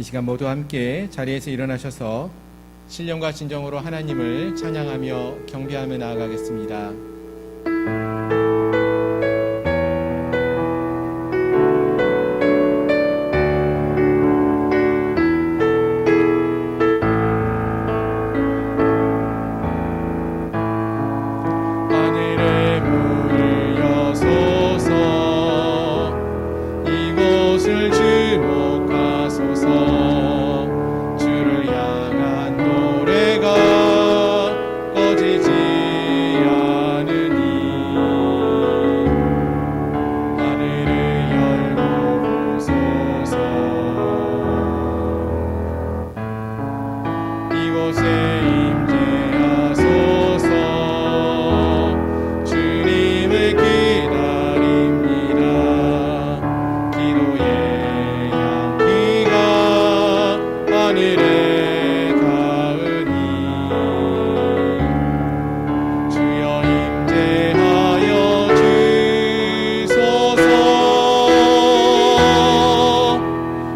시간 모두 함께 자리에서 일어나셔서 신령과 진정으로 하나님을 찬양하며 경배하며 나아가겠습니다. 하늘의 문을 여소서, 이곳을 주목하소서. 주를 향한 노래가 꺼지지 않으니 하늘을 열고 보소서. 이곳에 임재하소서. 주님을 기다립니다. 기도의 향기가 하늘에 닿으니 주여 임재하여 주소서.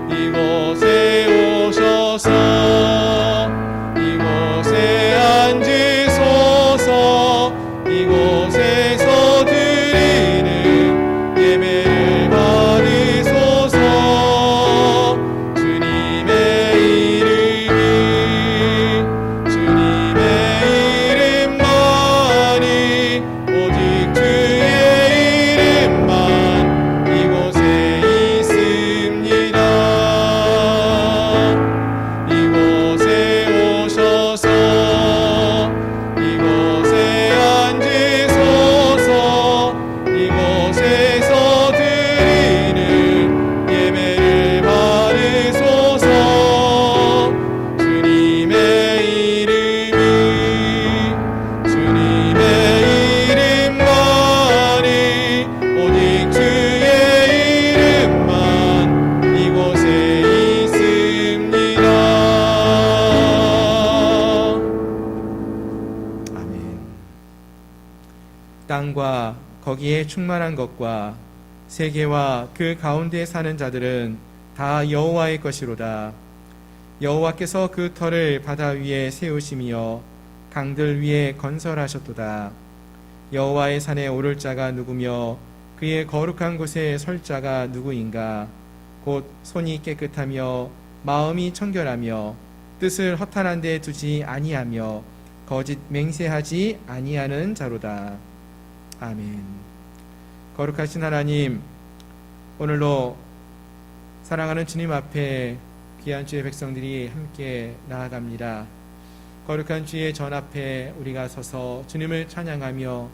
이곳에 오셔서 이곳에 앉으소서. 이곳에서 드리는 예배를 받으소서. 주님의 이름이, 주님의 이름만이, 오직 주의 이름만 이곳에 있습니다. 이곳에 오셔서 이곳에 앉으소서. 이곳에서 드리는 예배를 받으소서. 주님의 이름이, 주님의 이름만이, 오직 주의 이름만 이곳에 있습니다. 아멘. 땅과 거기에 충만한 것과 세계와 그 가운데 사는 자들은 다 여호와의 것이로다. 여호와께서 그 터를 바다 위에 세우시며 강들 위에 건설하셨도다. 여호와의 산에 오를 자가 누구며 그의 거룩한 곳에 설 자가 누구인가? 곧 손이 깨끗하며 마음이 청결하며 뜻을 허탄한 데 두지 아니하며 거짓 맹세하지 아니하는 자로다. 아멘. 거룩하신 하나님, 오늘도 사랑하는 주님 앞에 귀한 주의 백성들이 함께 나아갑니다. 거룩한 주의 전 앞에 우리가 서서 주님을 찬양하며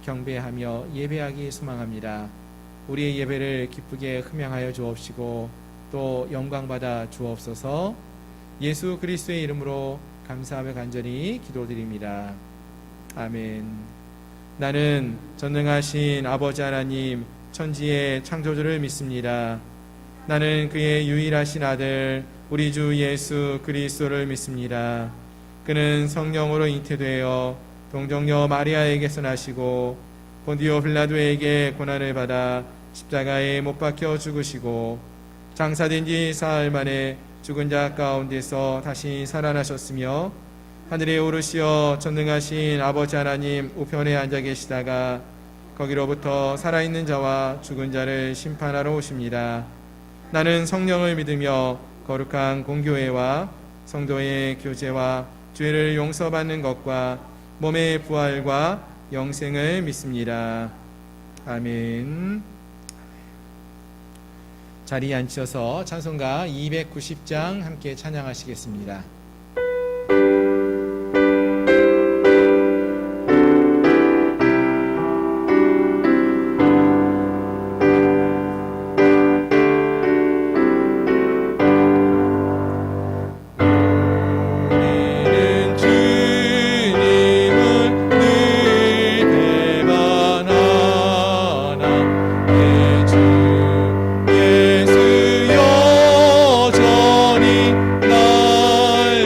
경배하며 예배하기 소망합니다. 우리의 예배를 기쁘게 흠양하여 주옵시고 또 영광받아 주옵소서. 예수 그리스도의 이름으로 감사하며 간절히 기도드립니다. 아멘. 나는 전능하신 아버지 하나님 천지의 창조주를 믿습니다. 나는 그의 유일하신 아들 우리 주 예수 그리스도를 믿습니다. 그는 성령으로 잉태되어 동정녀 마리아에게서 나시고 본디오 빌라도에게 고난을 받아 십자가에 못 박혀 죽으시고 장사된 지 사흘 만에 죽은 자 가운데서 다시 살아나셨으며 하늘에 오르시어 전능하신 아버지 하나님 우편에 앉아 계시다가 거기로부터 살아있는 자와 죽은 자를 심판하러 오십니다. 나는 성령을 믿으며 거룩한 공교회와 성도의 교제와 죄를 용서받는 것과 몸의 부활과 영생을 믿습니다. 아멘. 자리에 앉으셔서 찬송가 290장 함께 찬양하시겠습니다. 예수 여전히 날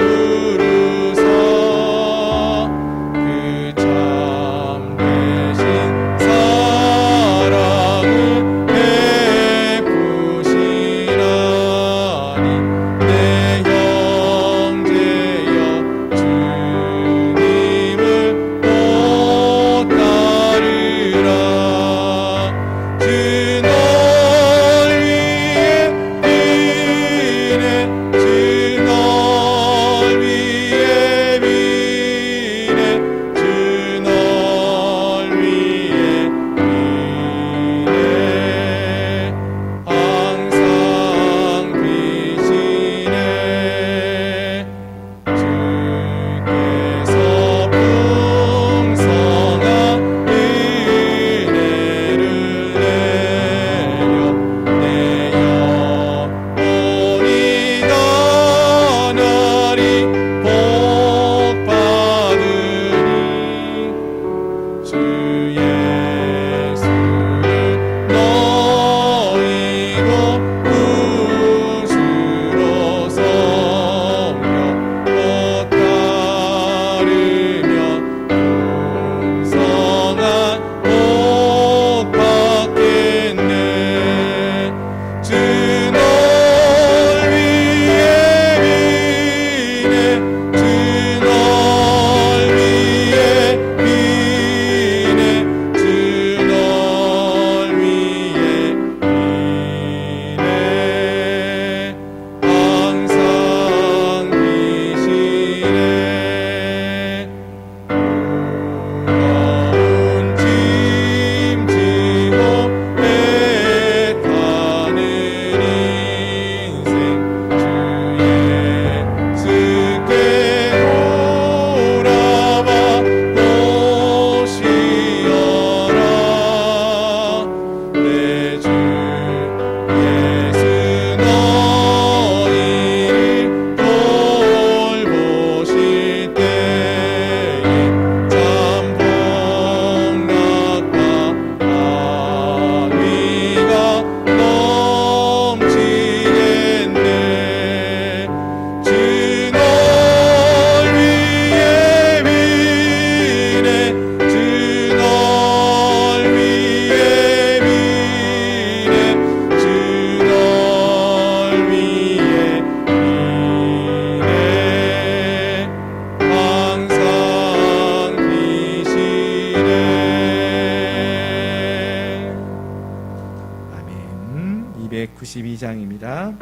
92장입니다.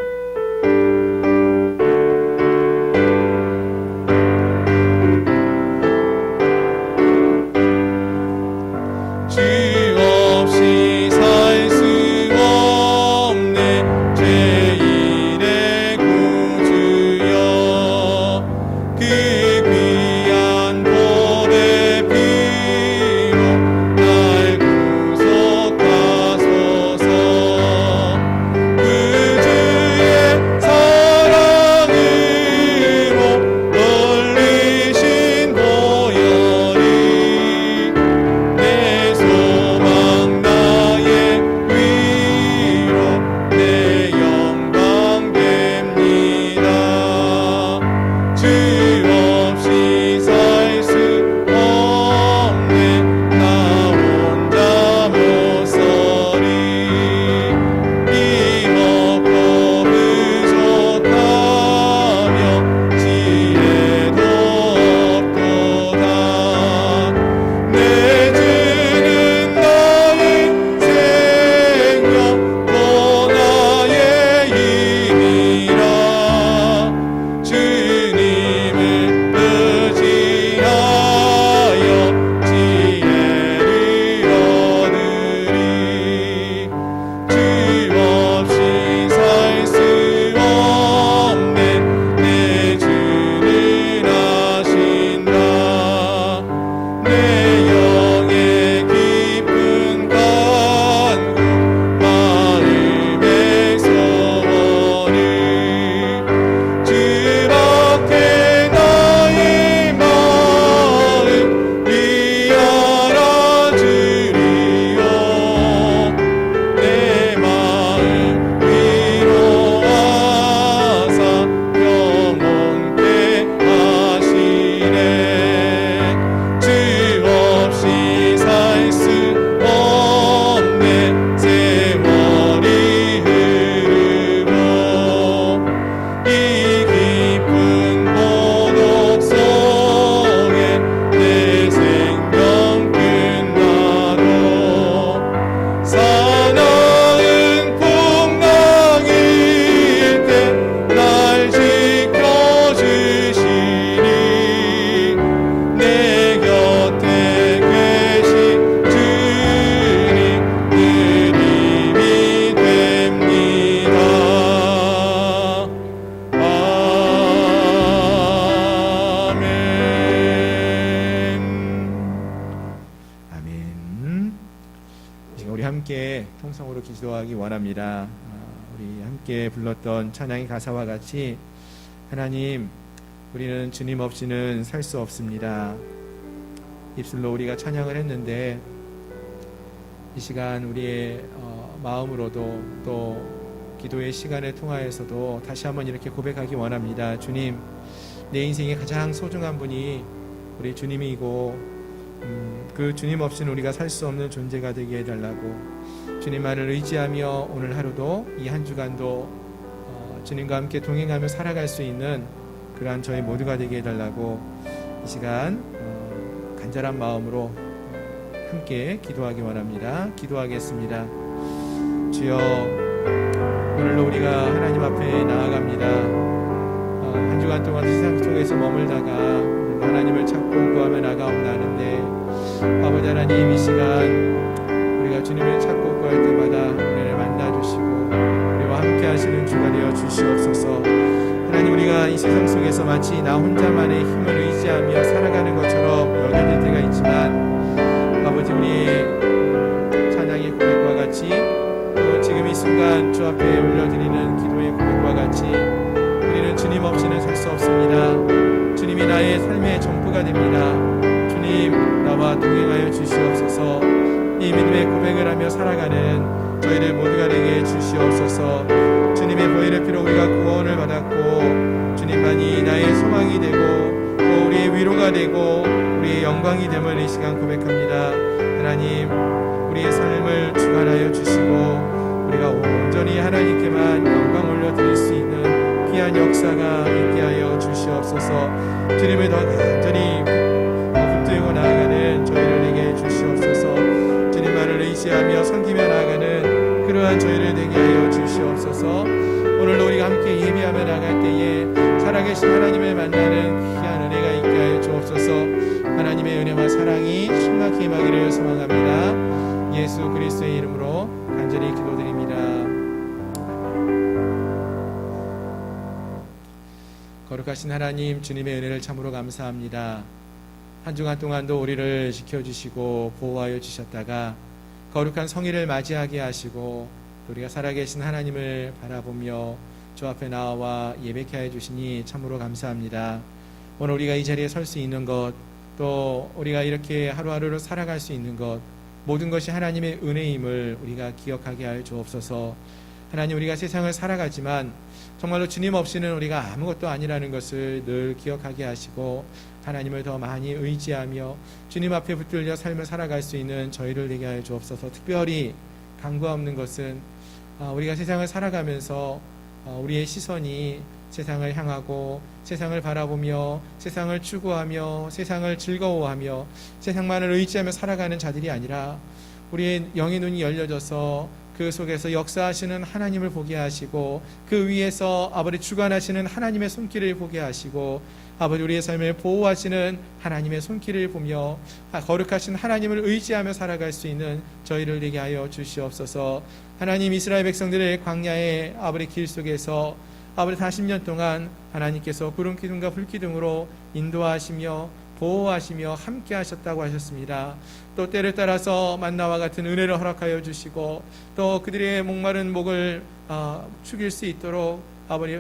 함께 통성으로 기도하기 원합니다. 우리 함께 불렀던 찬양의 가사와 같이 하나님, 우리는 주님 없이는 살 수 없습니다. 입술로 우리가 찬양을 했는데 이 시간 우리의 마음으로도 또 기도의 시간을 통하여서도 다시 한번 이렇게 고백하기 원합니다. 주님, 내 인생의 가장 소중한 분이 우리 주님이고 그 주님 없이는 우리가 살 수 없는 존재가 되게 해달라고, 주님만을 의지하며 오늘 하루도 이 한 주간도 주님과 함께 동행하며 살아갈 수 있는 그러한 저희 모두가 되게 해달라고 이 시간 간절한 마음으로 함께 기도하기 원합니다. 기도하겠습니다. 주여, 오늘도 우리가 하나님 앞에 나아갑니다. 한 주간 동안 세상 속에서 머물다가 하나님을 찾고 구하며 나가옵나는데, 아버지 하나님, 이 시간 우리가 주님을 찾고 구할 때마다 우리를 만나주시고 우리와 함께 하시는 주가 되어 주시옵소서. 하나님, 우리가 이 세상 속에서 마치 나 혼자만의 힘을 의지하며 살아가는 것처럼 여겨질 때가 있지만, 아버지, 우리의 찬양의 고백과 같이 또 지금 이 순간 주 앞에 올려드리는 기도의 고백과 같이 우리는 주님 없이는 살 수 없습니다. 주님이 나의 삶의 전부가 됩니다. 주님, 나와 동행하여 주시옵소서. 이 믿음의 고백을 하며 살아가는 저희들 모두가 되게 주시옵소서. 주님의 보혈의 피로 우리가 구원을 받았고 주님만이 나의 소망이 되고 또 우리의 위로가 되고 우리의 영광이 됨을 이 시간 고백합니다. 하나님, 우리의 삶을 주관하여 주시고 우리가 온전히 하나님께만 영광 올려드릴 수 있는 귀한 역사가 있게 하여 주시옵소서. 주님을 더 간절히 붙들고 나아가는 저희를 되게 주시옵소서. 주님만을 의지하며 섬기며 나아가는 그러한 저희를 되게 하여 주시옵소서. 주시옵소서. 오늘도 우리가 함께 예배하며 나갈 때에 살아계신 하나님을 만나는 귀한 은혜가 있게 하여 주옵소서. 하나님의 은혜와 사랑이 충만히 임하기를 소망합니다. 예수 그리스도의 이름으로 간절히 기도드립니다. 거룩하신 하나님, 주님의 은혜를 참으로 감사합니다. 한 주간 동안도 우리를 지켜주시고 보호하여 주셨다가 거룩한 성일을 맞이하게 하시고 우리가 살아계신 하나님을 바라보며 주 앞에 나와 예배케 하여 주시니 참으로 감사합니다. 오늘 우리가 이 자리에 설 수 있는 것, 또 우리가 이렇게 하루하루를 살아갈 수 있는 것, 모든 것이 하나님의 은혜임을 우리가 기억하게 하여 주옵소서. 하나님, 우리가 세상을 살아가지만 정말로 주님 없이는 우리가 아무것도 아니라는 것을 늘 기억하게 하시고 하나님을 더 많이 의지하며 주님 앞에 붙들려 삶을 살아갈 수 있는 저희를 되게 하여 주옵소서. 특별히 간과 없는 것은 우리가 세상을 살아가면서 우리의 시선이 세상을 향하고 세상을 바라보며 세상을 추구하며 세상을 즐거워하며 세상만을 의지하며 살아가는 자들이 아니라 우리의 영의 눈이 열려져서 그 속에서 역사하시는 하나님을 보게 하시고 그 위에서 아버지 주관하시는 하나님의 손길을 보게 하시고 아버지 우리의 삶을 보호하시는 하나님의 손길을 보며 거룩하신 하나님을 의지하며 살아갈 수 있는 저희를 되게 하여 주시옵소서. 하나님, 이스라엘 백성들의 광야의 아버지 길 속에서 아버지 40년 동안 하나님께서 구름 기둥과 불 기둥으로 인도하시며 보호하시며 함께 하셨다고 하셨습니다. 또 때를 따라서 만나와 같은 은혜를 허락하여 주시고 또 그들의 목마른 목을 축일 수 있도록 아버지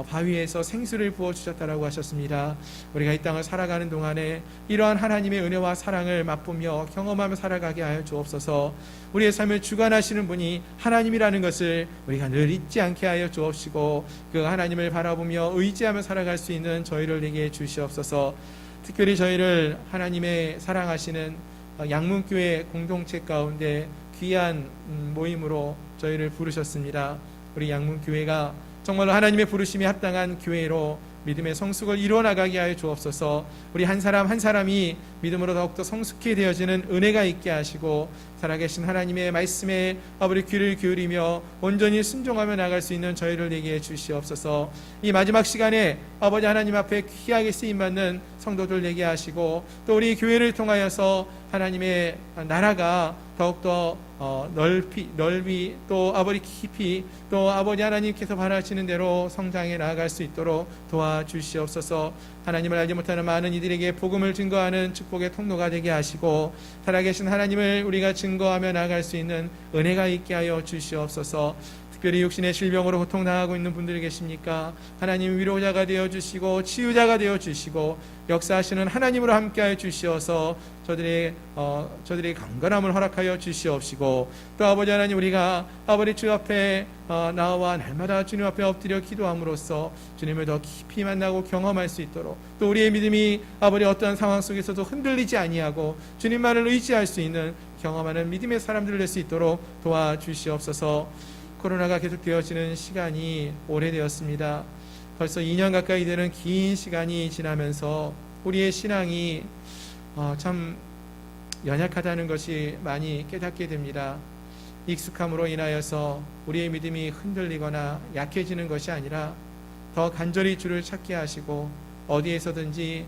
바위에서 생수를 부어주셨다라고 하셨습니다. 우리가 이 땅을 살아가는 동안에 이러한 하나님의 은혜와 사랑을 맛보며 경험하며 살아가게 하여 주옵소서. 우리의 삶을 주관하시는 분이 하나님이라는 것을 우리가 늘 잊지 않게 하여 주옵시고 그 하나님을 바라보며 의지하며 살아갈 수 있는 저희를 내게 주시옵소서. 특별히 저희를 하나님의 사랑하시는 양문교회 공동체 가운데 귀한 모임으로 저희를 부르셨습니다. 우리 양문교회가 정말로 하나님의 부르심에 합당한 교회로 믿음의 성숙을 이루어나가게 하여 주옵소서. 우리 한 사람 한 사람이 믿음으로 더욱더 성숙히 되어지는 은혜가 있게 하시고 살아계신 하나님의 말씀에 아버지 귀를 기울이며 온전히 순종하며 나갈 수 있는 저희를 내게 주시옵소서. 이 마지막 시간에 아버지 하나님 앞에 귀하게 쓰임받는 성도들 되게 하시고 또 우리 교회를 통하여서 하나님의 나라가 더욱더 넓이 또 아버지 깊이 또 아버지 하나님께서 바라시는 대로 성장해 나아갈 수 있도록 도와주시옵소서. 하나님을 알지 못하는 많은 이들에게 복음을 증거하는 축복의 통로가 되게 하시고 살아계신 하나님을 우리가 증거하며 나아갈 수 있는 은혜가 있게 하여 주시옵소서. 특별히 육신의 질병으로 고통당하고 있는 분들이 계십니까? 하나님 위로자가 되어주시고 치유자가 되어주시고 역사하시는 하나님으로 함께하여 주시어서 저들의 강건함을 허락하여 주시옵시고 또 아버지 하나님 우리가 아버지 주 앞에 나와 날마다 주님 앞에 엎드려 기도함으로써 주님을 더 깊이 만나고 경험할 수 있도록 또 우리의 믿음이 아버지 어떠한 상황 속에서도 흔들리지 아니하고 주님만을 의지할 수 있는 경험하는 믿음의 사람들을 낼 수 있도록 도와주시옵소서. 코로나가 계속되어지는 시간이 오래되었습니다. 벌써 2년 가까이 되는 긴 시간이 지나면서 우리의 신앙이 참 연약하다는 것이 많이 깨닫게 됩니다. 익숙함으로 인하여서 우리의 믿음이 흔들리거나 약해지는 것이 아니라 더 간절히 주를 찾게 하시고 어디에서든지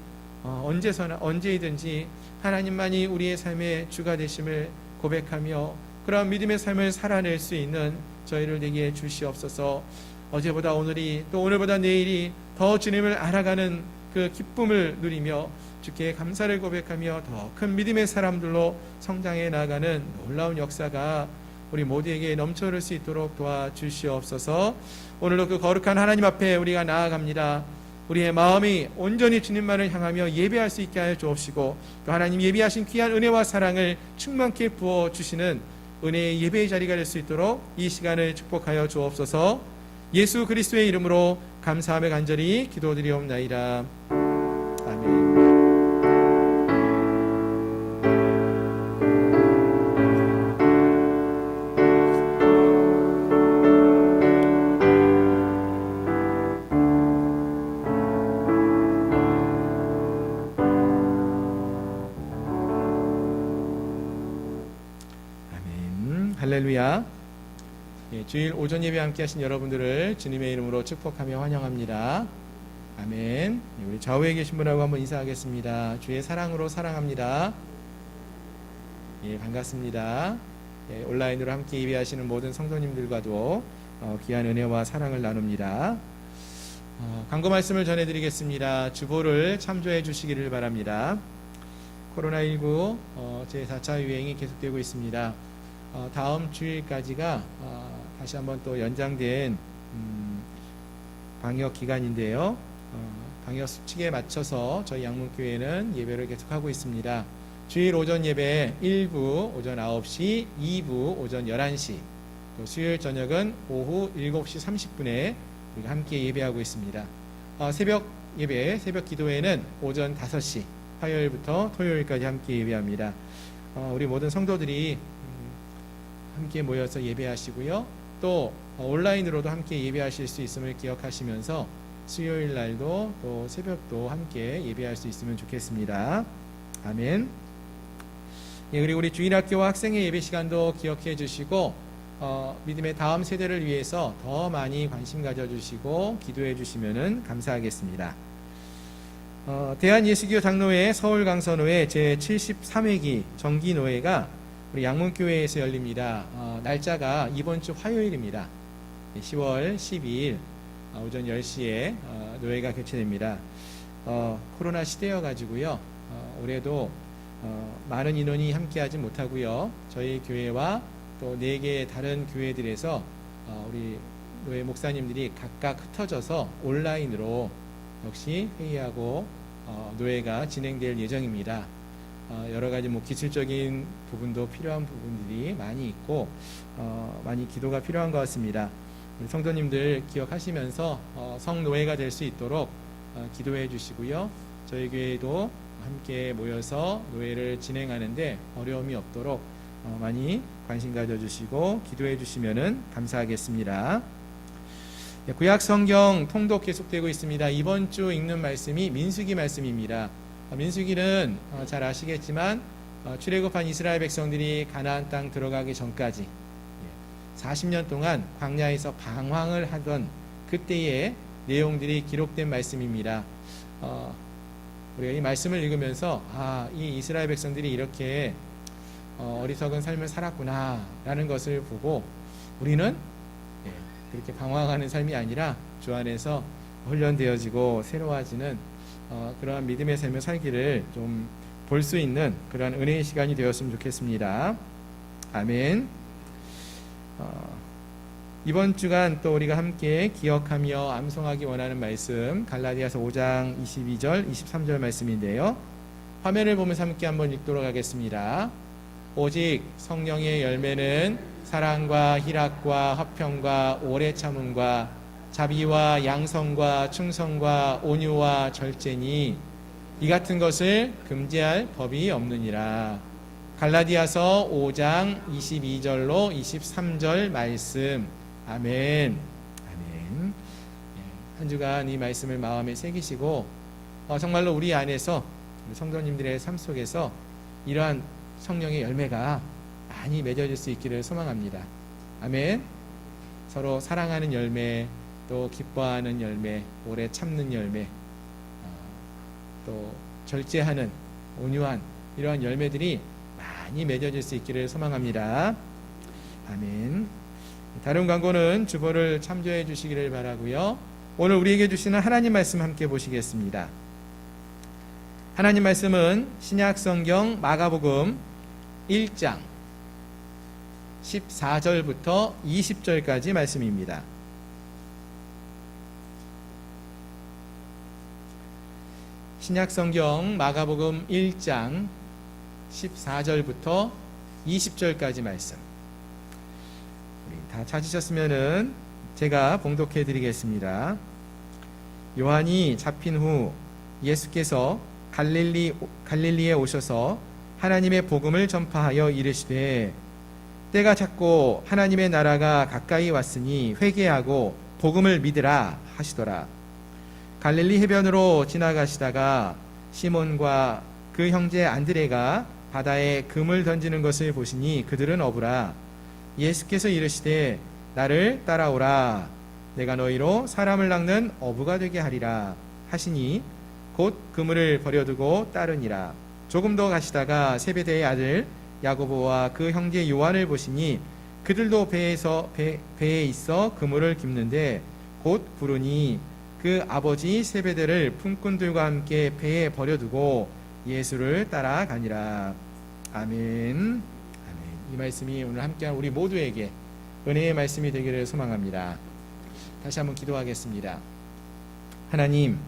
언제이든지 하나님만이 우리의 삶의 주가 되심을 고백하며 그런 믿음의 삶을 살아낼 수 있는 저희를 내게 주시옵소서. 어제보다 오늘이 또 오늘보다 내일이 더 주님을 알아가는 그 기쁨을 누리며 주께 감사를 고백하며 더 큰 믿음의 사람들로 성장해 나가는 놀라운 역사가 우리 모두에게 넘쳐흐를 수 있도록 도와주시옵소서. 오늘도 그 거룩한 하나님 앞에 우리가 나아갑니다. 우리의 마음이 온전히 주님만을 향하며 예배할 수 있게 하여 주옵시고 또 하나님 예비하신 귀한 은혜와 사랑을 충만케 부어주시는 은혜의 예배의 자리가 될 수 있도록 이 시간을 축복하여 주옵소서. 예수 그리스도의 이름으로 감사하며 간절히 기도드리옵나이다. 아멘. 할렐루야. 주일 오전 예배 함께 하신 여러분들을 주님의 이름으로 축복하며 환영합니다. 아멘. 우리 좌우에 계신 분하고 한번 인사하겠습니다. 주의 사랑으로 사랑합니다. 반갑습니다. 온라인으로 함께 예배하시는 모든 성도님들과도 귀한 은혜와 사랑을 나눕니다. 강구 말씀을 전해드리겠습니다. 주보를 참조해 주시기를 바랍니다. 코로나19 제4차 유행이 계속되고 있습니다. 다음 주일까지가 다시 한번 또 연장된 방역 기간인데요. 방역 수칙에 맞춰서 저희 양문교회는 예배를 계속하고 있습니다. 주일 오전 예배 1부 오전 9시, 2부 오전 11시, 또 수요일 저녁은 오후 7시 30분에 우리가 함께 예배하고 있습니다. 새벽 예배, 새벽 기도회는 오전 5시, 화요일부터 토요일까지 함께 예배합니다. 우리 모든 성도들이 함께 모여서 예배하시고요. 또 온라인으로도 함께 예배하실 수 있음을 기억하시면서 수요일 날도 또 새벽도 함께 예배할 수 있으면 좋겠습니다. 아멘. 그리고 우리 주일학교와 학생의 예배 시간도 기억해 주시고 믿음의 다음 세대를 위해서 더 많이 관심 가져주시고 기도해 주시면 감사하겠습니다. 대한예수교 장로회 서울강선호회 제73회기 정기노회가 우리 양문교회에서 열립니다. 날짜가 이번 주 화요일입니다. 10월 12일 오전 10시에 노회가 개최됩니다. 코로나 시대여가지고요. 올해도 많은 인원이 함께하지 못하고요. 저희 교회와 또 4개의 다른 교회들에서 우리 노회 목사님들이 각각 흩어져서 온라인으로 역시 회의하고 노회가 진행될 예정입니다. 여러 가지 기술적인 부분도 필요한 부분들이 많이 있고 많이 기도가 필요한 것 같습니다. 우리 성도님들 기억하시면서 성노회가 될 수 있도록 기도해 주시고요. 저희 교회도 함께 모여서 노회를 진행하는데 어려움이 없도록 많이 관심 가져주시고 기도해 주시면 감사하겠습니다. 구약 성경 통독 계속되고 있습니다. 이번 주 읽는 말씀이 민수기 말씀입니다. 민수기는 잘 아시겠지만 출애굽한 이스라엘 백성들이 가나안 땅 들어가기 전까지 40년 동안 광야에서 방황을 하던 그때의 내용들이 기록된 말씀입니다. 우리가 이 말씀을 읽으면서 이 이스라엘 백성들이 이렇게 어리석은 삶을 살았구나 라는 것을 보고 우리는 그렇게 방황하는 삶이 아니라 주 안에서 훈련되어지고 새로워지는 그러한 믿음의 삶을 살기를 좀 볼 수 있는 그러한 은혜의 시간이 되었으면 좋겠습니다. 아멘. 이번 주간 또 우리가 함께 기억하며 암송하기 원하는 말씀 갈라디아서 5장 22절 23절 말씀인데요. 화면을 보면서 함께 한번 읽도록 하겠습니다. 오직 성령의 열매는 사랑과 희락과 화평과 오래 참음과 자비와 양성과 충성과 온유와 절제니 이 같은 것을 금지할 법이 없느니라. 갈라디아서 5장 22절로 23절 말씀. 아멘. 아멘. 한 주간 이 말씀을 마음에 새기시고 정말로 우리 안에서 성도님들의 삶 속에서 이러한 성령의 열매가 많이 맺어질 수 있기를 소망합니다. 아멘. 서로 사랑하는 열매, 또 기뻐하는 열매, 오래 참는 열매, 또 절제하는 온유한 이러한 열매들이 많이 맺어질 수 있기를 소망합니다. 아멘. 다른 광고는 주보를 참조해 주시기를 바라고요. 오늘 우리에게 주시는 하나님 말씀 함께 보시겠습니다. 하나님 말씀은 신약성경 마가복음 1장 14절부터 20절까지 말씀입니다. 신약성경 마가복음 1장 14절부터 20절까지 말씀. 우리 다 찾으셨으면은 제가 봉독해 드리겠습니다. 요한이 잡힌 후 예수께서 갈릴리에 오셔서 하나님의 복음을 전파하여 이르시되 때가 찼고 하나님의 나라가 가까이 왔으니 회개하고 복음을 믿으라 하시더라. 갈릴리 해변으로 지나가시다가 시몬과 그 형제 안드레가 바다에 금을 던지는 것을 보시니 그들은 어부라. 예수께서 이르시되 나를 따라오라. 내가 너희로 사람을 낚는 어부가 되게 하리라 하시니 곧 그물을 버려두고 따르니라. 조금 더 가시다가 세베대의 아들 야고보와 그 형제 요한을 보시니 그들도 배에 있어 그물을 깁는데 곧 부르니 그 아버지 세베대를 품꾼들과 함께 배에 버려두고 예수를 따라가니라. 아멘. 아멘. 이 말씀이 오늘 함께한 우리 모두에게 은혜의 말씀이 되기를 소망합니다. 다시 한번 기도하겠습니다. 하나님,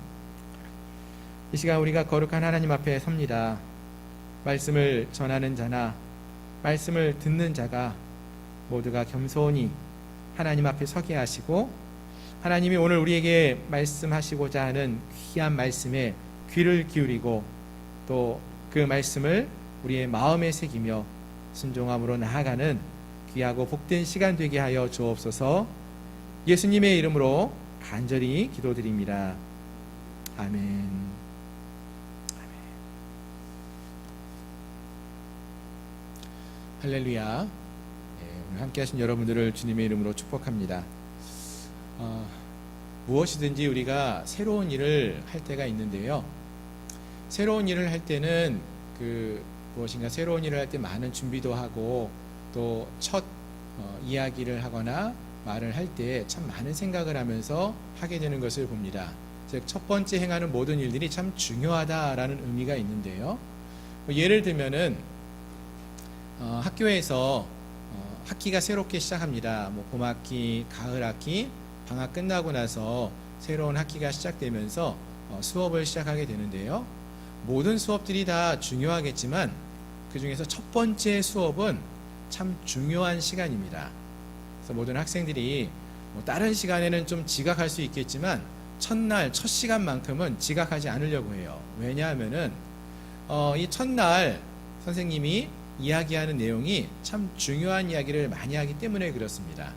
이 시간 우리가 거룩한 하나님 앞에 섭니다. 말씀을 전하는 자나 말씀을 듣는 자가 모두가 겸손히 하나님 앞에 서게 하시고, 하나님이 오늘 우리에게 말씀하시고자 하는 귀한 말씀에 귀를 기울이고 또 그 말씀을 우리의 마음에 새기며 순종함으로 나아가는 귀하고 복된 시간 되게 하여 주옵소서. 예수님의 이름으로 간절히 기도드립니다. 아멘. 할렐루야. 오늘 함께 하신 여러분들을 주님의 이름으로 축복합니다. 무엇이든지 우리가 새로운 일을 할 때가 있는데요. 새로운 일을 할 때는 무엇인가 새로운 일을 할 때 많은 준비도 하고 또 첫 이야기를 하거나 말을 할 때 참 많은 생각을 하면서 하게 되는 것을 봅니다. 즉, 첫 번째 행하는 모든 일들이 참 중요하다라는 의미가 있는데요. 예를 들면은 학교에서 학기가 새롭게 시작합니다. 봄학기, 가을학기, 방학 끝나고 나서 새로운 학기가 시작되면서 수업을 시작하게 되는데요. 모든 수업들이 다 중요하겠지만 그 중에서 첫 번째 수업은 참 중요한 시간입니다. 그래서 모든 학생들이 다른 시간에는 좀 지각할 수 있겠지만 첫날, 첫 시간만큼은 지각하지 않으려고 해요. 왜냐하면은 이 첫날 선생님이 이야기하는 내용이 참 중요한 이야기를 많이 하기 때문에 그렇습니다.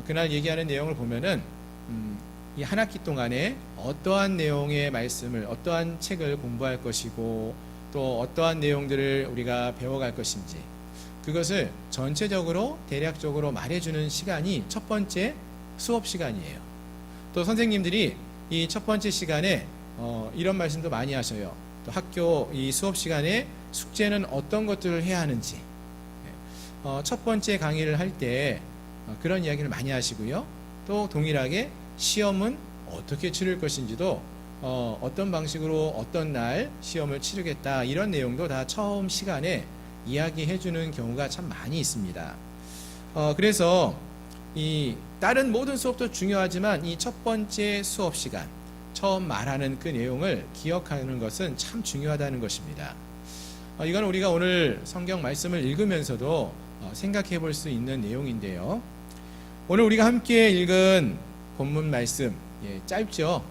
그날 얘기하는 내용을 보면은 이 한 학기 동안에 어떠한 내용의 말씀을, 어떠한 책을 공부할 것이고 또 어떠한 내용들을 우리가 배워갈 것인지 그것을 전체적으로 대략적으로 말해주는 시간이 첫 번째 수업 시간이에요. 또 선생님들이 이 첫 번째 시간에 이런 말씀도 많이 하셔요. 또 학교 이 수업 시간에 숙제는 어떤 것들을 해야 하는지 첫 번째 강의를 할 때 그런 이야기를 많이 하시고요. 또 동일하게 시험은 어떻게 치를 것인지도 어떤 방식으로 어떤 날 시험을 치르겠다 이런 내용도 다 처음 시간에 이야기해 주는 경우가 참 많이 있습니다. 그래서 이 다른 모든 수업도 중요하지만 이 첫 번째 수업 시간 처음 말하는 그 내용을 기억하는 것은 참 중요하다는 것입니다. 이건 우리가 오늘 성경 말씀을 읽으면서도 생각해 볼 수 있는 내용인데요. 오늘 우리가 함께 읽은 본문 말씀 짧죠.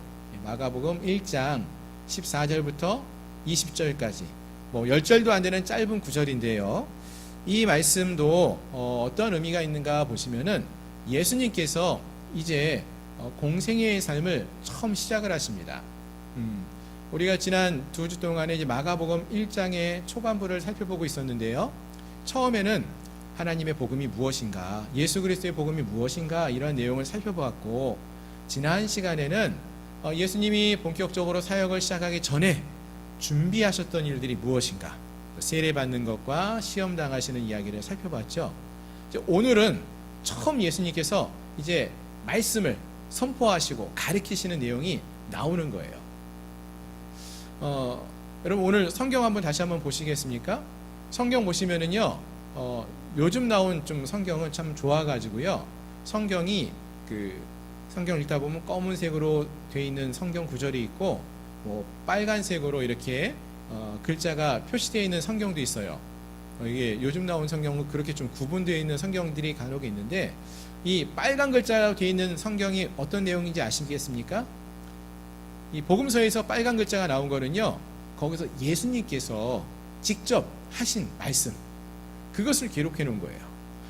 마가복음 1장 14절부터 20절까지 10절도 안 되는 짧은 구절인데요. 이 말씀도 어떤 의미가 있는가 보시면은 예수님께서 이제 공생애의 삶을 처음 시작을 하십니다. 우리가 지난 2주 동안에 이제 마가복음 1장의 초반부를 살펴보고 있었는데요. 처음에는 하나님의 복음이 무엇인가, 예수 그리스도의 복음이 무엇인가 이런 내용을 살펴보았고, 지난 시간에는 예수님이 본격적으로 사역을 시작하기 전에 준비하셨던 일들이 무엇인가, 세례받는 것과 시험 당하시는 이야기를 살펴봤죠. 이제 오늘은 처음 예수님께서 이제 말씀을 선포하시고 가르치시는 내용이 나오는 거예요. 여러분 오늘 성경 다시 한번 보시겠습니까? 성경 보시면은요, 요즘 나온 좀 성경은 참 좋아가지고요. 성경이 성경 읽다 보면 검은색으로 돼 있는 성경 구절이 있고, 빨간색으로 이렇게 글자가 표시되어 있는 성경도 있어요. 이게 요즘 나온 성경은 그렇게 좀 구분되어 있는 성경들이 간혹 있는데, 이 빨간 글자로 되어 있는 성경이 어떤 내용인지 아시겠습니까? 이 복음서에서 빨간 글자가 나온 거는요, 거기서 예수님께서 직접 하신 말씀, 그것을 기록해 놓은 거예요.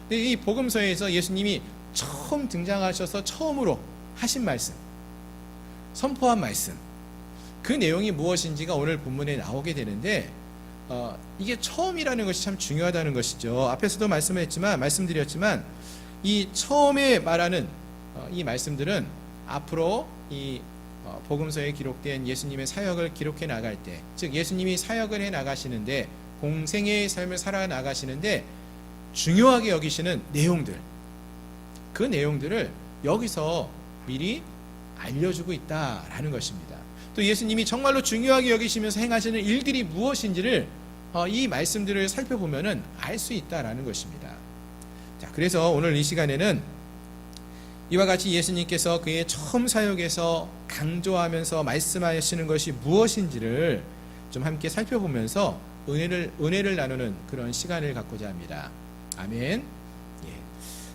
근데 이 복음서에서 예수님이 처음 등장하셔서 처음으로 하신 말씀, 선포한 말씀, 그 내용이 무엇인지가 오늘 본문에 나오게 되는데, 이게 처음이라는 것이 참 중요하다는 것이죠. 앞에서도 말씀드렸지만 이 처음에 말하는 이 말씀들은 앞으로 이 복음서에 기록된 예수님의 사역을 기록해 나갈 때, 즉 예수님이 사역을 해 나가시는데, 공생애의 삶을 살아 나가시는데 중요하게 여기시는 내용들, 그 내용들을 여기서 미리 알려주고 있다라는 것입니다. 또 예수님이 정말로 중요하게 여기시면서 행하시는 일들이 무엇인지를 이 말씀들을 살펴보면은 알 수 있다라는 것입니다. 자, 그래서 오늘 이 시간에는 이와 같이 예수님께서 그의 처음 사역에서 강조하면서 말씀하시는 것이 무엇인지를 좀 함께 살펴보면서 은혜를 나누는 그런 시간을 갖고자 합니다. 아멘. 예.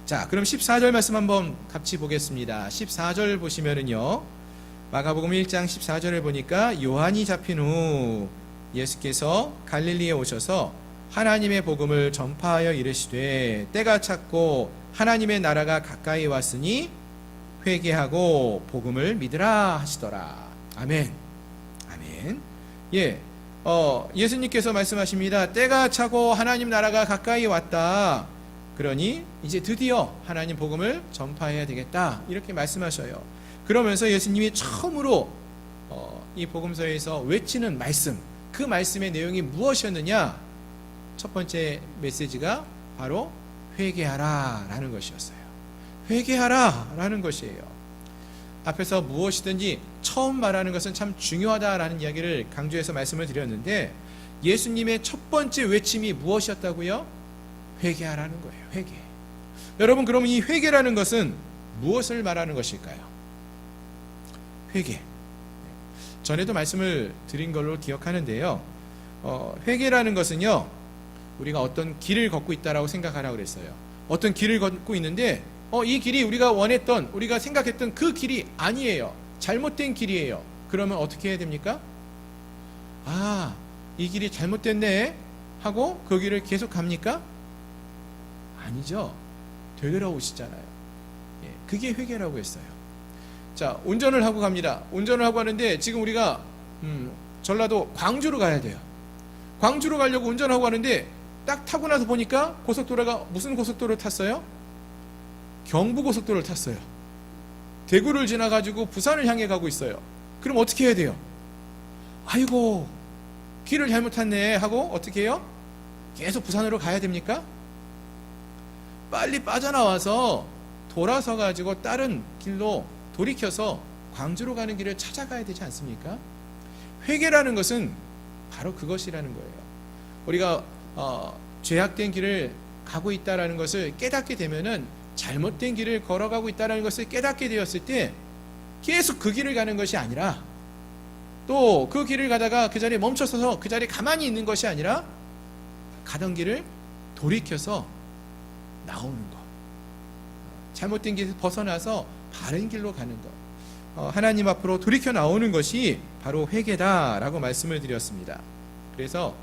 자, 그럼 14절 말씀 한번 같이 보겠습니다. 14절 보시면은요, 마가복음 1장 14절을 보니까 요한이 잡힌 후 예수께서 갈릴리에 오셔서 하나님의 복음을 전파하여 이르시되 때가 찼고 하나님의 나라가 가까이 왔으니 회개하고 복음을 믿으라 하시더라. 아멘. 아멘. 예. 예수님께서 말씀하십니다. 때가 차고 하나님 나라가 가까이 왔다. 그러니 이제 드디어 하나님 복음을 전파해야 되겠다. 이렇게 말씀하셔요. 그러면서 예수님이 처음으로 이 복음서에서 외치는 말씀, 그 말씀의 내용이 무엇이었느냐? 첫 번째 메시지가 바로 회개하라 라는 것이었어요. 회개하라 라는 것이에요. 앞에서 무엇이든지 처음 말하는 것은 참 중요하다라는 이야기를 강조해서 말씀을 드렸는데, 예수님의 첫 번째 외침이 무엇이었다고요? 회개하라는 거예요. 회개. 여러분, 그러면 이 회개라는 것은 무엇을 말하는 것일까요? 회개. 전에도 말씀을 드린 걸로 기억하는데요, 회개라는 것은요, 우리가 어떤 길을 걷고 있다라고 생각하라고 그랬어요. 어떤 길을 걷고 있는데 이 길이 우리가 원했던, 우리가 생각했던 그 길이 아니에요. 잘못된 길이에요. 그러면 어떻게 해야 됩니까? 아, 이 길이 잘못됐네 하고 그 길을 계속 갑니까? 아니죠. 되돌아오시잖아요. 예, 그게 회개라고 했어요. 자, 운전을 하고 갑니다. 운전을 하고 하는데 지금 우리가 전라도 광주로 가야 돼요. 광주로 가려고 운전하고 가는데 딱 타고 나서 보니까 고속도로가 무슨 고속도로를 탔어요? 경부고속도로를 탔어요. 대구를 지나가지고 부산을 향해 가고 있어요. 그럼 어떻게 해야 돼요? 아이고, 길을 잘못 탔네 하고 어떻게 해요? 계속 부산으로 가야 됩니까? 빨리 빠져나와서 돌아서 가지고 다른 길로 돌이켜서 광주로 가는 길을 찾아가야 되지 않습니까? 회개라는 것은 바로 그것이라는 거예요. 우리가 죄악된 길을 가고 있다라는 것을 깨닫게 되면은, 잘못된 길을 걸어가고 있다라는 것을 깨닫게 되었을 때 계속 그 길을 가는 것이 아니라, 또 그 길을 가다가 그 자리에 멈춰서서 그 자리에 가만히 있는 것이 아니라 가던 길을 돌이켜서 나오는 것, 잘못된 길에서 벗어나서 바른 길로 가는 것, 하나님 앞으로 돌이켜 나오는 것이 바로 회개다라고 말씀을 드렸습니다. 그래서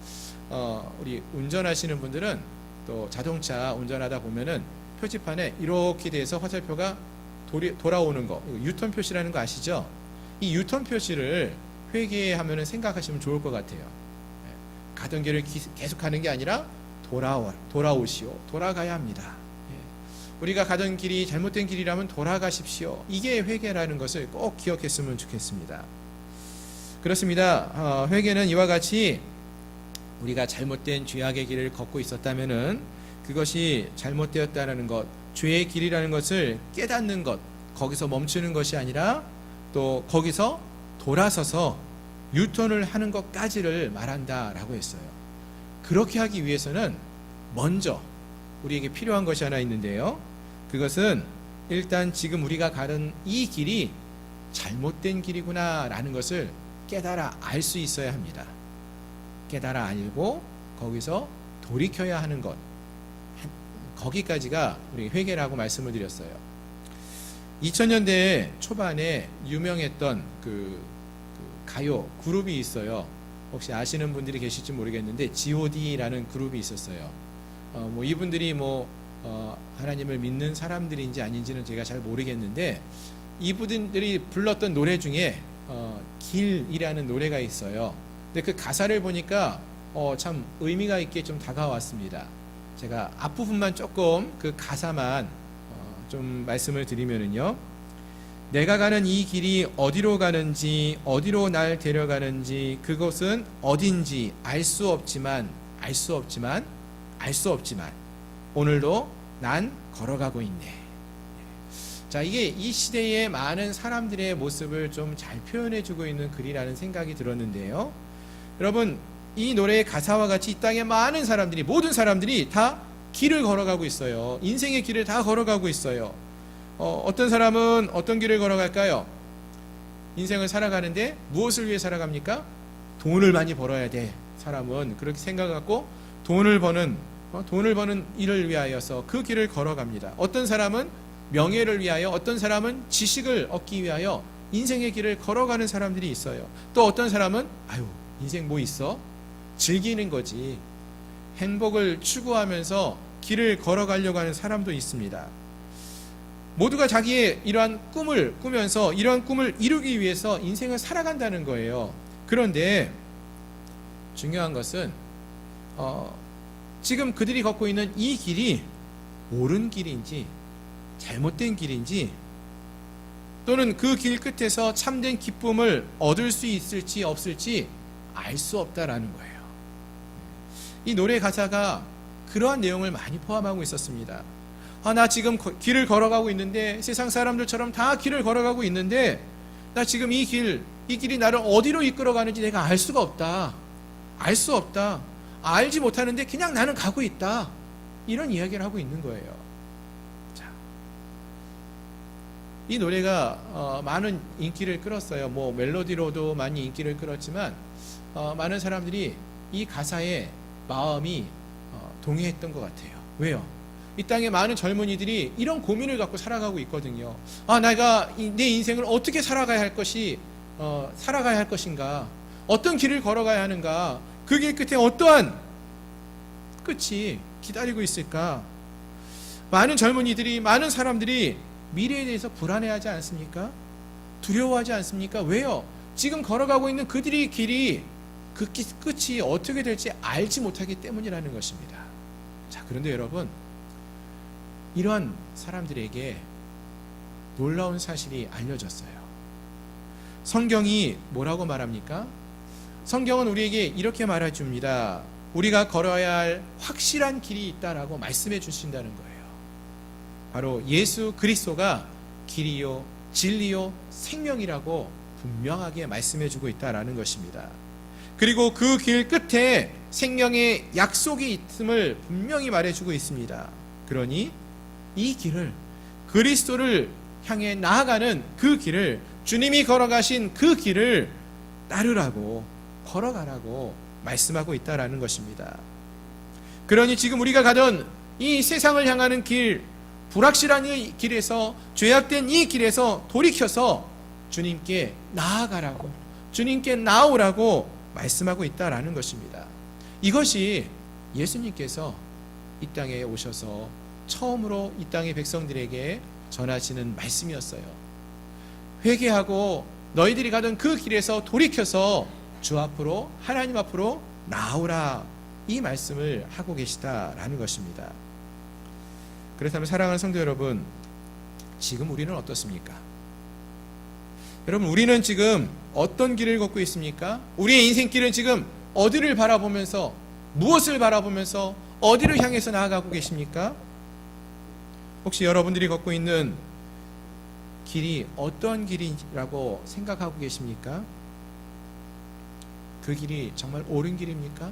우리 운전하시는 분들은, 또 자동차 운전하다 보면은 표지판에 이렇게 돼서 화살표가 돌아오는 거, 유턴 표시라는 거 아시죠? 이 유턴 표시를 회개하면은 생각하시면 좋을 것 같아요. 가던 길을 계속 가는 게 아니라 돌아오시오. 돌아가야 합니다. 우리가 가던 길이 잘못된 길이라면 돌아가십시오. 이게 회개라는 것을 꼭 기억했으면 좋겠습니다. 그렇습니다. 회개는 이와 같이 우리가 잘못된 죄악의 길을 걷고 있었다면은 그것이 잘못되었다는 것, 죄의 길이라는 것을 깨닫는 것, 거기서 멈추는 것이 아니라 또 거기서 돌아서서 유턴을 하는 것까지를 말한다라고 했어요. 그렇게 하기 위해서는 먼저 우리에게 필요한 것이 하나 있는데요, 그것은 일단 지금 우리가 가는 이 길이 잘못된 길이구나 라는 것을 깨달아 알 수 있어야 합니다. 깨달아 알고 거기서 돌이켜야 하는 것, 거기까지가 우리 회개라고 말씀을 드렸어요. 2000년대 초반에 유명했던 그 가요 그룹이 있어요. 혹시 아시는 분들이 계실지 모르겠는데 G.O.D라는 그룹이 있었어요. 이분들이 하나님을 믿는 사람들인지 아닌지는 제가 잘 모르겠는데, 이분들이 불렀던 노래 중에 길이라는 노래가 있어요. 근데 그 가사를 보니까 참 의미가 있게 좀 다가왔습니다. 제가 앞부분만 조금 그 가사만 좀 말씀을 드리면은요, 내가 가는 이 길이 어디로 가는지, 어디로 날 데려가는지, 그것은 어딘지 알 수 없지만 오늘도 난 걸어가고 있네. 자, 이게 이 시대의 많은 사람들의 모습을 좀 잘 표현해주고 있는 글이라는 생각이 들었는데요. 여러분, 이 노래의 가사와 같이 이 땅의 많은 사람들이, 모든 사람들이 다 길을 걸어가고 있어요. 인생의 길을 다 걸어가고 있어요. 어떤 사람은 어떤 길을 걸어갈까요? 인생을 살아가는데 무엇을 위해 살아갑니까? 돈을 많이 벌어야 돼. 사람은 그렇게 생각하고 돈을 버는 일을 위하여서 그 길을 걸어갑니다. 어떤 사람은 명예를 위하여, 어떤 사람은 지식을 얻기 위하여 인생의 길을 걸어가는 사람들이 있어요. 또 어떤 사람은 인생 뭐 있어? 즐기는 거지. 행복을 추구하면서 길을 걸어가려고 하는 사람도 있습니다. 모두가 자기의 이러한 꿈을 꾸면서 이러한 꿈을 이루기 위해서 인생을 살아간다는 거예요. 그런데 중요한 것은 지금 그들이 걷고 있는 이 길이 옳은 길인지 잘못된 길인지, 또는 그 길 끝에서 참된 기쁨을 얻을 수 있을지 없을지 알 수 없다라는 거예요. 이 노래 가사가 그러한 내용을 많이 포함하고 있었습니다. 나 지금 길을 걸어가고 있는데, 세상 사람들처럼 다 길을 걸어가고 있는데, 나 지금 이 길이 나를 어디로 이끌어가는지 내가 알 수가 없다. 알 수 없다. 알지 못하는데 그냥 나는 가고 있다. 이런 이야기를 하고 있는 거예요. 자, 이 노래가 많은 인기를 끌었어요. 멜로디로도 많이 인기를 끌었지만 많은 사람들이 이 가사에 마음이 동의했던 것 같아요. 왜요? 이 땅에 많은 젊은이들이 이런 고민을 갖고 살아가고 있거든요. 내가 내 인생을 어떻게 살아가야 할 것인가? 어떤 길을 걸어가야 하는가? 그 길 끝에 어떠한 끝이 기다리고 있을까? 많은 젊은이들이, 많은 사람들이 미래에 대해서 불안해하지 않습니까? 두려워하지 않습니까? 왜요? 지금 걸어가고 있는 그들의 길이 그 끝이 어떻게 될지 알지 못하기 때문이라는 것입니다. 자, 그런데 여러분, 이러한 사람들에게 놀라운 사실이 알려졌어요. 성경이 뭐라고 말합니까? 성경은 우리에게 이렇게 말해 줍니다. 우리가 걸어야 할 확실한 길이 있다라고 말씀해 주신다는 거예요. 바로 예수 그리스도가 길이요, 진리요, 생명이라고 분명하게 말씀해 주고 있다라는 것입니다. 그리고 그 길 끝에 생명의 약속이 있음을 분명히 말해주고 있습니다. 그러니 이 길을, 그리스도를 향해 나아가는 그 길을, 주님이 걸어가신 그 길을 따르라고, 걸어가라고 말씀하고 있다라는 것입니다. 그러니 지금 우리가 가던 이 세상을 향하는 길, 불확실한 이 길에서, 죄악된 이 길에서 돌이켜서 주님께 나아가라고, 주님께 나오라고 말씀하고 있다라는 것입니다. 이것이 예수님께서 이 땅에 오셔서 처음으로 이 땅의 백성들에게 전하시는 말씀이었어요. 회개하고 너희들이 가던 그 길에서 돌이켜서 주 앞으로, 하나님 앞으로 나오라, 이 말씀을 하고 계시다라는 것입니다. 그렇다면 사랑하는 성도 여러분, 지금 우리는 어떻습니까? 여러분, 우리는 지금 어떤 길을 걷고 있습니까? 우리의 인생길은 지금 어디를 바라보면서, 무엇을 바라보면서, 어디를 향해서 나아가고 계십니까? 혹시 여러분들이 걷고 있는 길이 어떤 길이라고 생각하고 계십니까? 그 길이 정말 옳은 길입니까?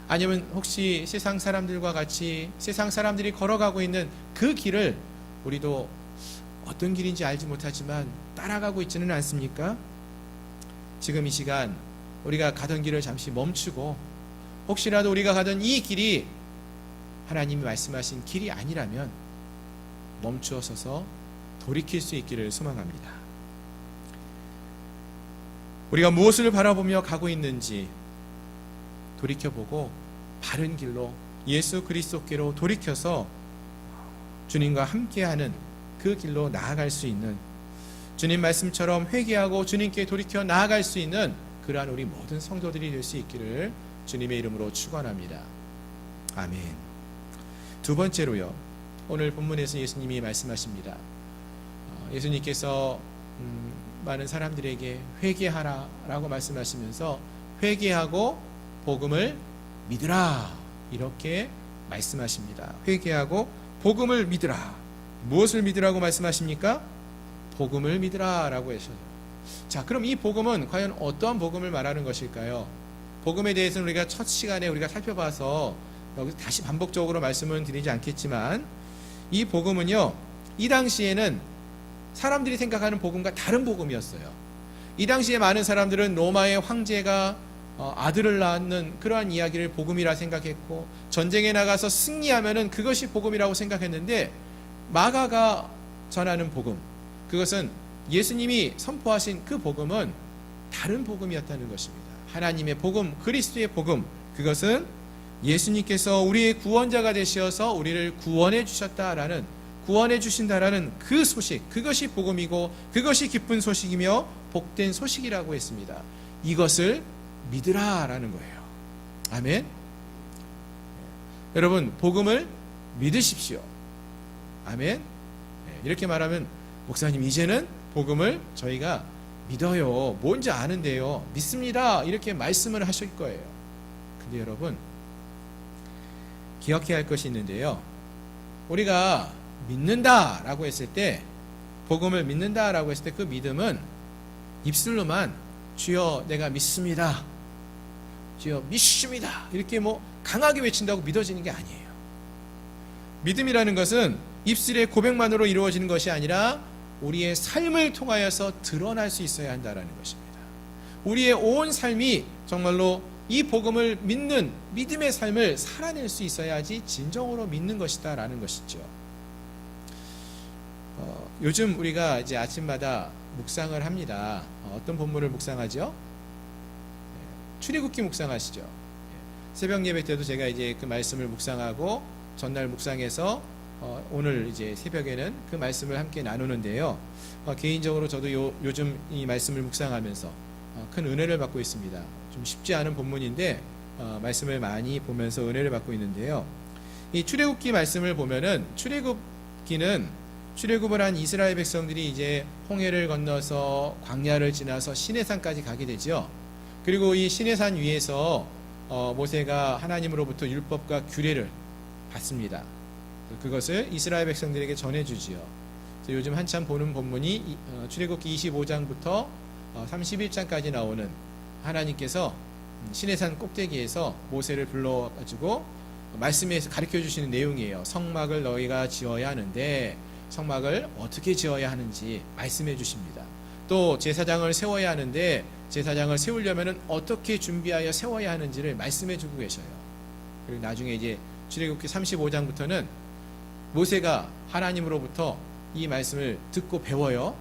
아니면 혹시 세상 사람들과 같이 세상 사람들이 걸어가고 있는 그 길을 우리도 어떤 길인지 알지 못하지만 따라가고 있지는 않습니까? 지금 이 시간 우리가 가던 길을 잠시 멈추고, 혹시라도 우리가 가던 이 길이 하나님이 말씀하신 길이 아니라면 멈추어 서서 돌이킬 수 있기를 소망합니다. 우리가 무엇을 바라보며 가고 있는지 돌이켜보고 바른 길로, 예수 그리스도께로 돌이켜서 주님과 함께하는 그 길로 나아갈 수 있는, 주님 말씀처럼 회개하고 주님께 돌이켜 나아갈 수 있는 그러한 우리 모든 성도들이 될 수 있기를 주님의 이름으로 축원합니다. 아멘. 두 번째로요, 오늘 본문에서 예수님이 말씀하십니다. 예수님께서 많은 사람들에게 회개하라라고 말씀하시면서 회개하고 복음을 믿으라 이렇게 말씀하십니다. 회개하고 복음을 믿으라. 무엇을 믿으라고 말씀하십니까? 복음을 믿으라라고 하셔요. 자, 그럼 이 복음은 과연 어떠한 복음을 말하는 것일까요? 복음에 대해서는 우리가 첫 시간에 우리가 살펴봐서 여기서 다시 반복적으로 말씀은 드리지 않겠지만, 이 복음은요, 이 당시에는 사람들이 생각하는 복음과 다른 복음이었어요. 이 당시에 많은 사람들은 로마의 황제가 아들을 낳는 그러한 이야기를 복음이라 생각했고, 전쟁에 나가서 승리하면은 그것이 복음이라고 생각했는데, 마가가 전하는 복음, 그것은 예수님이 선포하신 그 복음은 다른 복음이었다는 것입니다. 하나님의 복음, 그리스도의 복음, 그것은 예수님께서 우리의 구원자가 되셔서 우리를 구원해 주셨다라는, 구원해 주신다라는 그 소식, 그것이 복음이고 그것이 기쁜 소식이며 복된 소식이라고 했습니다. 이것을 믿으라라는 거예요. 아멘. 여러분, 복음을 믿으십시오. 아멘. 이렇게 말하면, 목사님 이제는 복음을 저희가 믿어요, 뭔지 아는데요, 믿습니다, 이렇게 말씀을 하실 거예요. 근데 여러분, 기억해야 할 것이 있는데요, 우리가 믿는다라고 했을 때, 복음을 믿는다라고 했을 때 그 믿음은 입술로만 주여 내가 믿습니다, 주여 믿습니다 이렇게 강하게 외친다고 믿어지는 게 아니에요. 믿음이라는 것은 입술의 고백만으로 이루어지는 것이 아니라 우리의 삶을 통하여서 드러날 수 있어야 한다는 것입니다. 우리의 온 삶이 정말로 이 복음을 믿는 믿음의 삶을 살아낼 수 있어야지 진정으로 믿는 것이다 라는 것이죠. 요즘 우리가 이제 아침마다 묵상을 합니다. 어떤 본문을 묵상하죠? 출애굽기 묵상하시죠. 새벽 예배 때도 제가 이제 그 말씀을 묵상하고 전날 묵상해서 오늘 이제 새벽에는 그 말씀을 함께 나누는데요. 개인적으로 저도 요즘 이 말씀을 묵상하면서 큰 은혜를 받고 있습니다. 좀 쉽지 않은 본문인데 말씀을 많이 보면서 은혜를 받고 있는데요. 이 출애굽기 말씀을 보면은, 출애굽을 한 이스라엘 백성들이 이제 홍해를 건너서 광야를 지나서 시내산까지 가게 되죠. 그리고 이 시내산 위에서 모세가 하나님으로부터 율법과 규례를 받습니다. 그것을 이스라엘 백성들에게 전해주지요. 요즘 한참 보는 본문이 출애굽기 25장부터 31장까지 나오는, 하나님께서 시내산 꼭대기에서 모세를 불러가지고 말씀에서 가르쳐주시는 내용이에요. 성막을 너희가 지어야 하는데 성막을 어떻게 지어야 하는지 말씀해 주십니다. 또 제사장을 세워야 하는데 제사장을 세우려면 어떻게 준비하여 세워야 하는지를 말씀해 주고 계셔요. 그리고 나중에 이제 출애굽기 35장부터는 모세가 하나님으로부터 이 말씀을 듣고 배워요.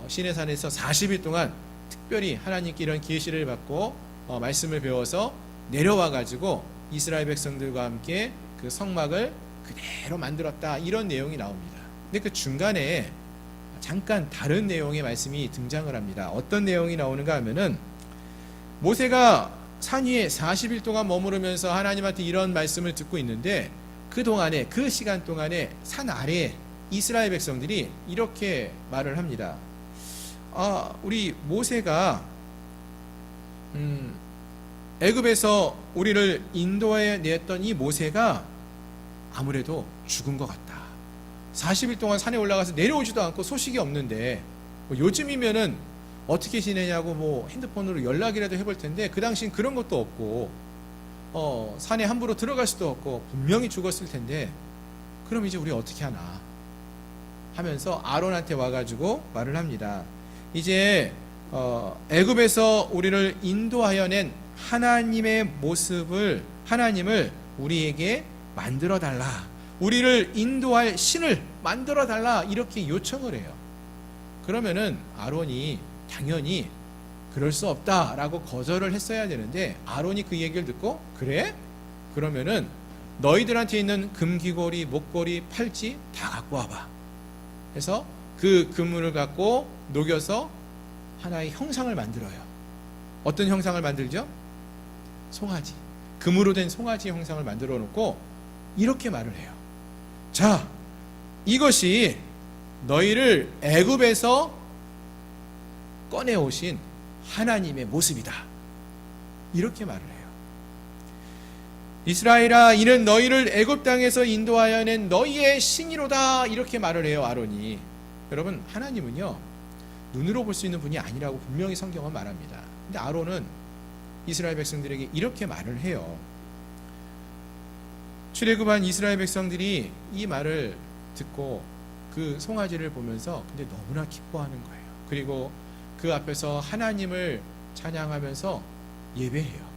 시내산에서 40일 동안 특별히 하나님께 이런 계시를 받고 말씀을 배워서 내려와 가지고 이스라엘 백성들과 함께 그 성막을 그대로 만들었다, 이런 내용이 나옵니다. 근데 그 중간에 잠깐 다른 내용의 말씀이 등장을 합니다. 어떤 내용이 나오는가 하면은, 모세가 산 위에 40일 동안 머무르면서 하나님한테 이런 말씀을 듣고 있는데, 그동안에, 그 시간 동안에 산 아래에 이스라엘 백성들이 이렇게 말을 합니다. 우리 모세가 애굽에서 우리를 인도해 냈던 이 모세가 아무래도 죽은 것 같다. 40일 동안 산에 올라가서 내려오지도 않고 소식이 없는데, 요즘이면은 어떻게 지내냐고 핸드폰으로 연락이라도 해볼 텐데, 그 당시엔 그런 것도 없고 산에 함부로 들어갈 수도 없고 분명히 죽었을 텐데, 그럼 이제 우리 어떻게 하나 하면서 아론한테 와가지고 말을 합니다. 이제 애굽에서 우리를 인도하여 낸 하나님의 모습을, 하나님을 우리에게 만들어 달라, 우리를 인도할 신을 만들어 달라, 이렇게 요청을 해요. 그러면은 아론이 당연히 그럴 수 없다라고 거절을 했어야 되는데, 아론이 그 얘기를 듣고, 그래? 그러면은 너희들한테 있는 금귀고리, 목걸이, 팔찌 다 갖고 와봐. 그래서 그 금을 갖고 녹여서 하나의 형상을 만들어요. 어떤 형상을 만들죠? 송아지, 금으로 된 송아지 형상을 만들어 놓고 이렇게 말을 해요. 자, 이것이 너희를 애굽에서 꺼내오신 하나님의 모습이다. 이렇게 말을 해요. 이스라엘아, 이는 너희를 애굽 땅에서 인도하여 낸 너희의 신이로다. 이렇게 말을 해요, 아론이. 여러분, 하나님은요, 눈으로 볼 수 있는 분이 아니라고 분명히 성경은 말합니다. 근데 아론은 이스라엘 백성들에게 이렇게 말을 해요. 출애굽한 이스라엘 백성들이 이 말을 듣고 그 송아지를 보면서 근데 너무나 기뻐하는 거예요. 그리고 그 앞에서 하나님을 찬양하면서 예배해요.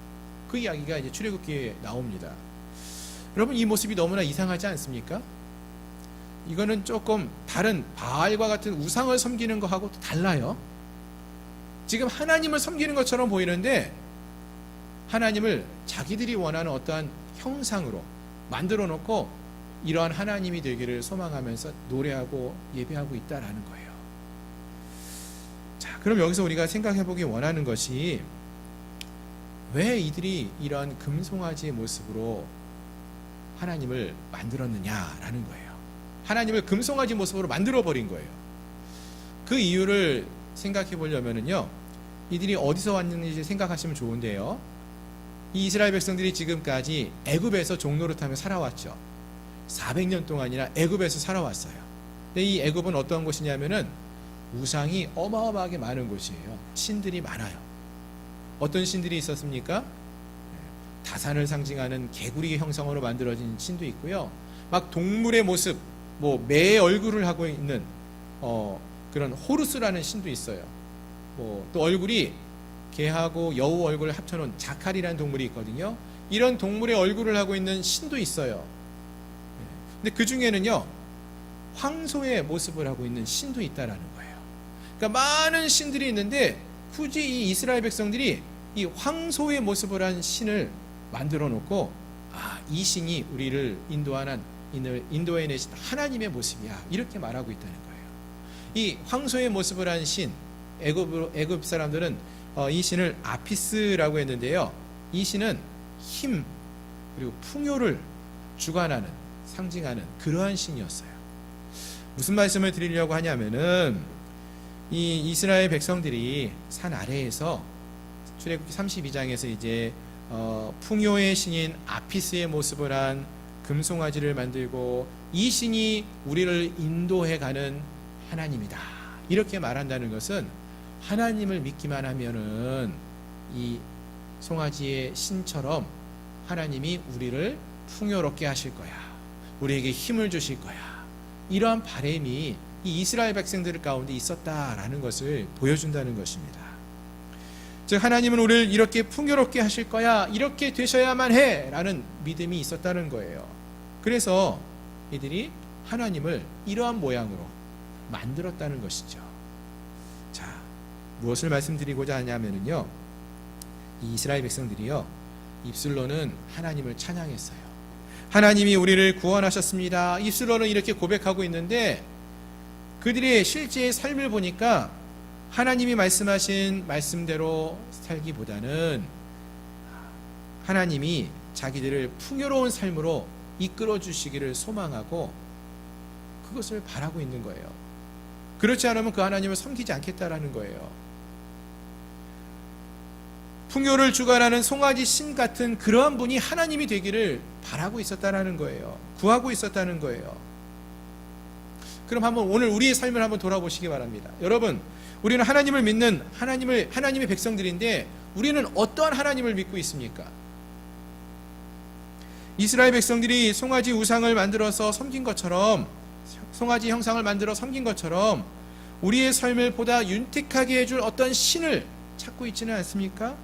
그 이야기가 이제 출애굽기에 나옵니다. 여러분, 이 모습이 너무나 이상하지 않습니까? 이거는 조금 다른 바알과 같은 우상을 섬기는 것하고 또 달라요. 지금 하나님을 섬기는 것처럼 보이는데 하나님을 자기들이 원하는 어떠한 형상으로 만들어 놓고 이러한 하나님이 되기를 소망하면서 노래하고 예배하고 있다라는 거예요. 자, 그럼 여기서 우리가 생각해 보기 원하는 것이 왜 이들이 이러한 금송아지의 모습으로 하나님을 만들었느냐라는 거예요. 하나님을 금송아지 모습으로 만들어 버린 거예요. 그 이유를 생각해 보려면요, 이들이 어디서 왔는지 생각하시면 좋은데요. 이 이스라엘 백성들이 지금까지 애굽에서 종노릇하며 살아왔죠. 400년 동안이나 애굽에서 살아왔어요. 근데 이 애굽은 어떤 곳이냐면은 우상이 어마어마하게 많은 곳이에요. 신들이 많아요. 어떤 신들이 있었습니까? 다산을 상징하는 개구리 형상으로 만들어진 신도 있고요. 막 동물의 모습, 뭐 매의 얼굴을 하고 있는 그런 호루스라는 신도 있어요. 또 얼굴이 개하고 여우 얼굴을 합쳐놓은 자칼이라는 동물이 있거든요. 이런 동물의 얼굴을 하고 있는 신도 있어요. 근데 그 중에는요, 황소의 모습을 하고 있는 신도 있다라는 거예요. 그러니까 많은 신들이 있는데 굳이 이 이스라엘 백성들이 이 황소의 모습을 한 신을 만들어 놓고, 이 신이 우리를 인도해 내신 하나님의 모습이야, 이렇게 말하고 있다는 거예요. 이 황소의 모습을 한 신, 애굽 사람들은 이 신을 아피스라고 했는데요. 이 신은 힘 그리고 풍요를 주관하는, 상징하는 그러한 신이었어요. 무슨 말씀을 드리려고 하냐면은 이 이스라엘 백성들이 산 아래에서 출애굽기 32장에서 이제 풍요의 신인 아피스의 모습을 한 금송아지를 만들고 이 신이 우리를 인도해 가는 하나님이다, 이렇게 말한다는 것은 하나님을 믿기만 하면은 이 송아지의 신처럼 하나님이 우리를 풍요롭게 하실 거야, 우리에게 힘을 주실 거야, 이러한 바람이 이 이스라엘 백성들 가운데 있었다라는 것을 보여준다는 것입니다. 즉 하나님은 우리를 이렇게 풍요롭게 하실 거야, 이렇게 되셔야만 해 라는 믿음이 있었다는 거예요. 그래서 이들이 하나님을 이러한 모양으로 만들었다는 것이죠. 자, 무엇을 말씀드리고자 하냐면요, 이 이스라엘 백성들이요, 입술로는 하나님을 찬양했어요. 하나님이 우리를 구원하셨습니다, 입술로는 이렇게 고백하고 있는데 그들의 실제의 삶을 보니까 하나님이 말씀하신 말씀대로 살기보다는 하나님이 자기들을 풍요로운 삶으로 이끌어 주시기를 소망하고 그것을 바라고 있는 거예요. 그렇지 않으면 그 하나님을 섬기지 않겠다라는 거예요. 풍요를 주관하는 송아지 신 같은 그러한 분이 하나님이 되기를 바라고 있었다라는 거예요. 구하고 있었다는 거예요. 그럼 한번 오늘 우리의 삶을 한번 돌아보시기 바랍니다. 여러분, 우리는 하나님을 믿는 하나님의 백성들인데 우리는 어떠한 하나님을 믿고 있습니까? 이스라엘 백성들이 송아지 우상을 만들어서 섬긴 것처럼, 송아지 형상을 만들어 섬긴 것처럼 우리의 삶을 보다 윤택하게 해줄 어떤 신을 찾고 있지는 않습니까?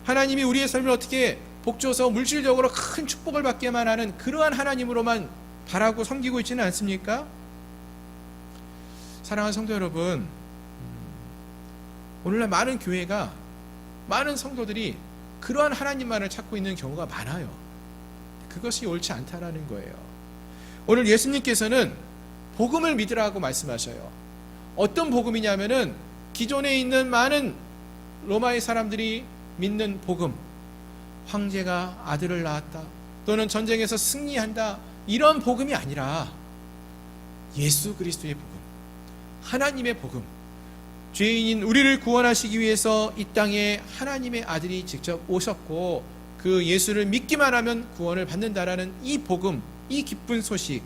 하나님이 우리의 삶을 어떻게 복줘서 물질적으로 큰 축복을 받게만 하는 그러한 하나님으로만 바라고 섬기고 있지는 않습니까? 사랑하는 성도 여러분, 오늘날 많은 교회가, 많은 성도들이 그러한 하나님만을 찾고 있는 경우가 많아요. 그것이 옳지 않다라는 거예요. 오늘 예수님께서는 복음을 믿으라고 말씀하셔요. 어떤 복음이냐면은 기존에 있는 많은 로마의 사람들이 믿는 복음, 황제가 아들을 낳았다, 또는 전쟁에서 승리한다, 이런 복음이 아니라 예수 그리스도의 복음, 하나님의 복음, 죄인인 우리를 구원하시기 위해서 이 땅에 하나님의 아들이 직접 오셨고 그 예수를 믿기만 하면 구원을 받는다라는 이 복음, 이 기쁜 소식,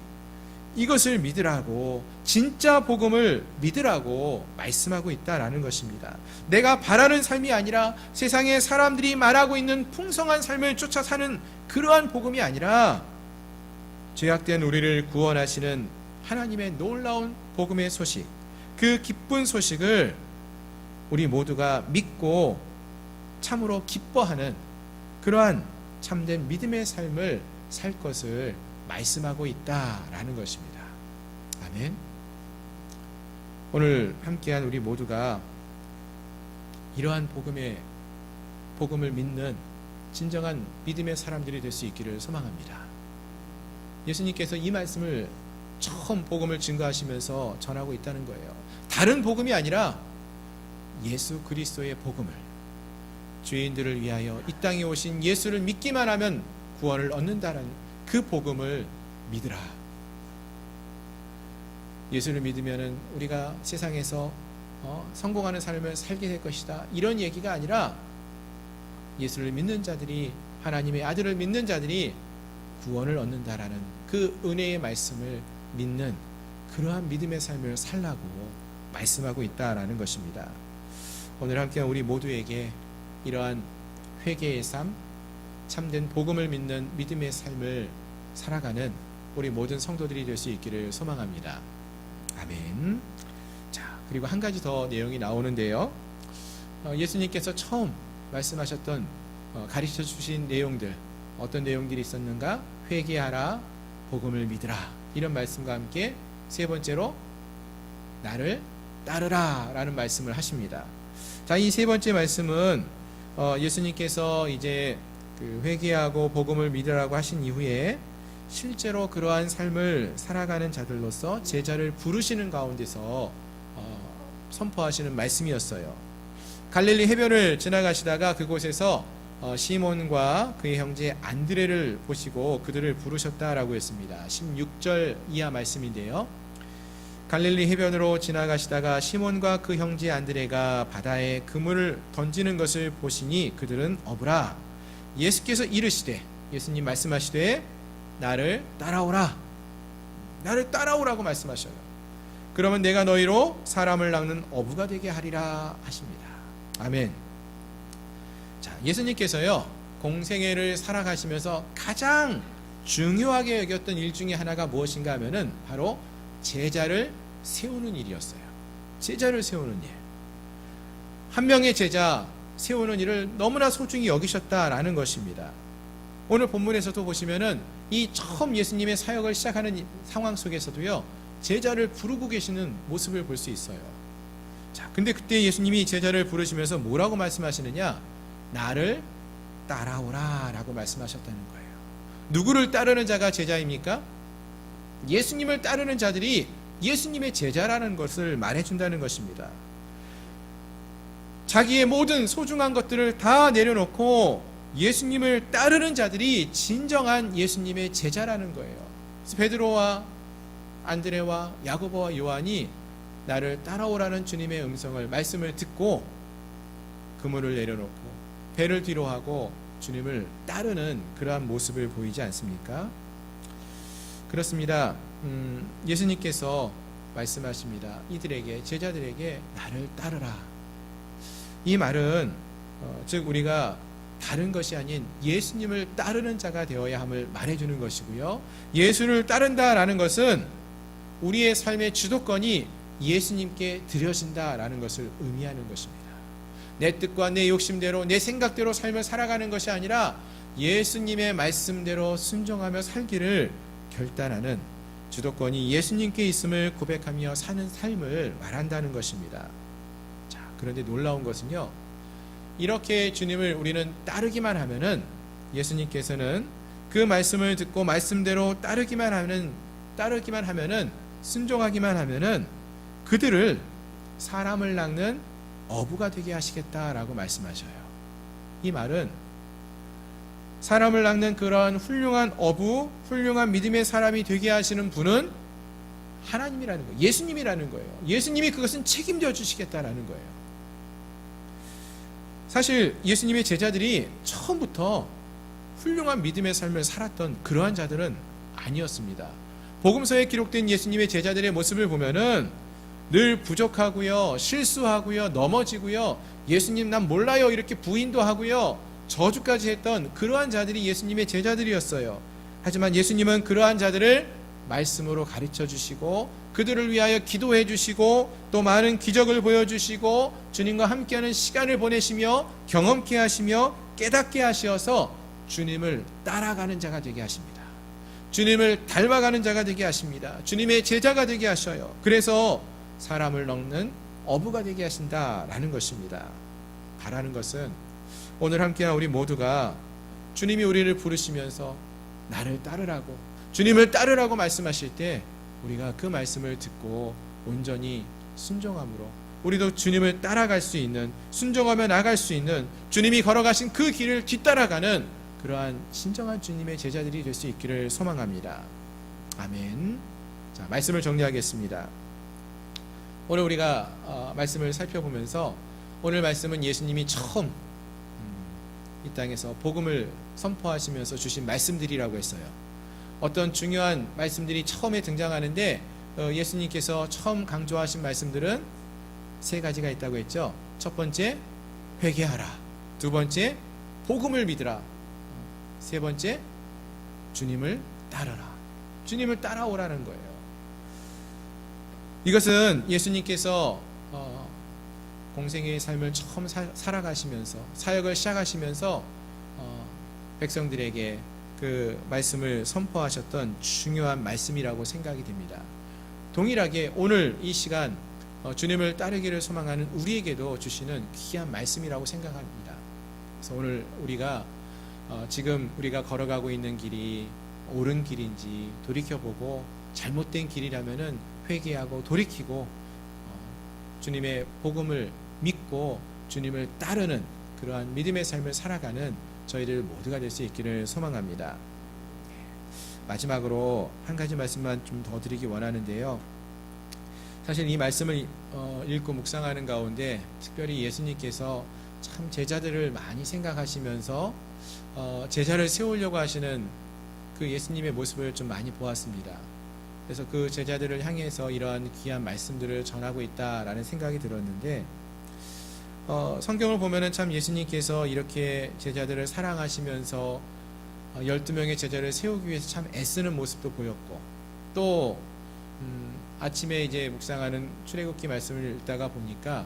이것을 믿으라고, 진짜 복음을 믿으라고 말씀하고 있다라는 것입니다. 내가 바라는 삶이 아니라 세상에 사람들이 말하고 있는 풍성한 삶을 쫓아 사는 그러한 복음이 아니라 죄악된 우리를 구원하시는 하나님의 놀라운 복음의 소식, 그 기쁜 소식을 우리 모두가 믿고 참으로 기뻐하는 그러한 참된 믿음의 삶을 살 것을 말씀하고 있다라는 것입니다. 아멘. 오늘 함께한 우리 모두가 이러한 복음을 믿는 진정한 믿음의 사람들이 될 수 있기를 소망합니다. 예수님께서 이 말씀을 처음 복음을 증거하시면서 전하고 있다는 거예요. 다른 복음이 아니라 예수 그리스도의 복음을, 죄인들을 위하여 이 땅에 오신 예수를 믿기만 하면 구원을 얻는다는 그 복음을 믿으라. 예수를 믿으면 우리가 세상에서 성공하는 삶을 살게 될 것이다, 이런 얘기가 아니라 예수를 믿는 자들이, 하나님의 아들을 믿는 자들이 구원을 얻는다라는 그 은혜의 말씀을 믿는 그러한 믿음의 삶을 살라고 말씀하고 있다라는 것입니다. 오늘 함께한 우리 모두에게 이러한 회개의 삶, 참된 복음을 믿는 믿음의 삶을 살아가는 우리 모든 성도들이 될 수 있기를 소망합니다. 아멘. 자, 그리고 한 가지 더 내용이 나오는데요. 예수님께서 처음 말씀하셨던 가르쳐 주신 내용들, 어떤 내용들이 있었는가? 회개하라, 복음을 믿으라, 이런 말씀과 함께 세 번째로 나를 따르라 라는 말씀을 하십니다. 자, 이 세 번째 말씀은 예수님께서 이제 그 회개하고 복음을 믿으라고 하신 이후에 실제로 그러한 삶을 살아가는 자들로서 제자를 부르시는 가운데서 선포하시는 말씀이었어요. 갈릴리 해변을 지나가시다가 그곳에서 시몬과 그의 형제 안드레를 보시고 그들을 부르셨다라고 했습니다. 16절 이하 말씀인데요. 갈릴리 해변으로 지나가시다가 시몬과 그 형제 안드레가 바다에 그물을 던지는 것을 보시니 그들은 어부라. 예수께서 이르시되, 예수님 말씀하시되 나를 따라오라, 나를 따라오라고 말씀하셔요. 그러면 내가 너희로 사람을 낚는 어부가 되게 하리라 하십니다. 아멘. 자, 예수님께서요 공생애를 살아가시면서 가장 중요하게 여겼던 일 중에 하나가 무엇인가 하면은 바로 제자를 세우는 일이었어요. 제자를 세우는 일. 한 명의 제자 세우는 일을 너무나 소중히 여기셨다라는 것입니다. 오늘 본문에서도 보시면은 이 처음 예수님의 사역을 시작하는 상황 속에서도요 제자를 부르고 계시는 모습을 볼 수 있어요. 자, 근데 그때 예수님이 제자를 부르시면서 뭐라고 말씀하시느냐? 나를 따라오라 라고 말씀하셨다는 거예요. 누구를 따르는 자가 제자입니까? 예수님을 따르는 자들이 예수님의 제자라는 것을 말해준다는 것입니다. 자기의 모든 소중한 것들을 다 내려놓고 예수님을 따르는 자들이 진정한 예수님의 제자라는 거예요. 그래서 베드로와 안드레와 야고보와 요한이 나를 따라오라는 주님의 음성을, 말씀을 듣고 그물을 내려놓고 배를 뒤로 하고 주님을 따르는 그러한 모습을 보이지 않습니까? 그렇습니다. 예수님께서 말씀하십니다. 이들에게, 제자들에게 나를 따르라. 이 말은 즉 우리가 다른 것이 아닌 예수님을 따르는 자가 되어야 함을 말해주는 것이고요. 예수를 따른다라는 것은 우리의 삶의 주도권이 예수님께 드려진다라는 것을 의미하는 것입니다. 내 뜻과 내 욕심대로, 내 생각대로 삶을 살아가는 것이 아니라 예수님의 말씀대로 순종하며 살기를 결단하는 주도권이 예수님께 있음을 고백하며 사는 삶을 말한다는 것입니다. 자, 그런데 놀라운 것은요, 이렇게 주님을 우리는 따르기만 하면은, 예수님께서는 그 말씀을 듣고 말씀대로 따르기만 하면은, 순종하기만 하면은 그들을 사람을 낚는 어부가 되게 하시겠다라고 말씀하셔요. 이 말은 사람을 낚는 그러한 훌륭한 어부, 훌륭한 믿음의 사람이 되게 하시는 분은 하나님이라는 거예요. 예수님이라는 거예요. 예수님이 그것은 책임져 주시겠다라는 거예요. 사실 예수님의 제자들이 처음부터 훌륭한 믿음의 삶을 살았던 그러한 자들은 아니었습니다. 복음서에 기록된 예수님의 제자들의 모습을 보면은 늘 부족하고요, 실수하고요, 넘어지고요, 예수님 난 몰라요 이렇게 부인도 하고요, 저주까지 했던 그러한 자들이 예수님의 제자들이었어요. 하지만 예수님은 그러한 자들을 말씀으로 가르쳐 주시고 그들을 위하여 기도해 주시고 또 많은 기적을 보여주시고 주님과 함께하는 시간을 보내시며 경험케 하시며 깨닫게 하셔서 주님을 따라가는 자가 되게 하십니다. 주님을 닮아가는 자가 되게 하십니다. 주님의 제자가 되게 하셔요. 그래서 사람을 넉는 어부가 되게 하신다라는 것입니다. 바라는 것은 오늘 함께한 우리 모두가 주님이 우리를 부르시면서 나를 따르라고, 주님을 따르라고 말씀하실 때 우리가 그 말씀을 듣고 온전히 순종함으로 우리도 주님을 따라갈 수 있는, 순종하며 나갈 수 있는, 주님이 걸어가신 그 길을 뒤따라가는 그러한 진정한 주님의 제자들이 될 수 있기를 소망합니다. 아멘. 자, 말씀을 정리하겠습니다. 오늘 우리가 말씀을 살펴보면서 오늘 말씀은 예수님이 처음 이 땅에서 복음을 선포하시면서 주신 말씀들이라고 했어요. 어떤 중요한 말씀들이 처음에 등장하는데 예수님께서 처음 강조하신 말씀들은 세 가지가 있다고 했죠. 첫 번째, 회개하라. 두 번째, 복음을 믿으라. 세 번째, 주님을 따르라. 주님을 따라오라는 거예요. 이것은 예수님께서 공생의 삶을 처음 살아가시면서 사역을 시작하시면서 백성들에게 그 말씀을 선포하셨던 중요한 말씀이라고 생각이 됩니다. 동일하게 오늘 이 시간 주님을 따르기를 소망하는 우리에게도 주시는 귀한 말씀이라고 생각합니다. 그래서 오늘 우리가 지금 우리가 걸어가고 있는 길이 옳은 길인지 돌이켜보고 잘못된 길이라면은 회개하고 돌이키고 주님의 복음을 믿고 주님을 따르는 그러한 믿음의 삶을 살아가는 저희들 모두가 될 수 있기를 소망합니다. 마지막으로 한 가지 말씀만 좀 더 드리기 원하는데요. 사실 이 말씀을 읽고 묵상하는 가운데 특별히 예수님께서 참 제자들을 많이 생각하시면서 제자를 세우려고 하시는 그 예수님의 모습을 좀 많이 보았습니다. 그래서 그 제자들을 향해서 이러한 귀한 말씀들을 전하고 있다라는 생각이 들었는데 성경을 보면은 참 예수님께서 이렇게 제자들을 사랑하시면서 12명의 제자를 세우기 위해서 참 애쓰는 모습도 보였고 또 아침에 이제 묵상하는 출애굽기 말씀을 읽다가 보니까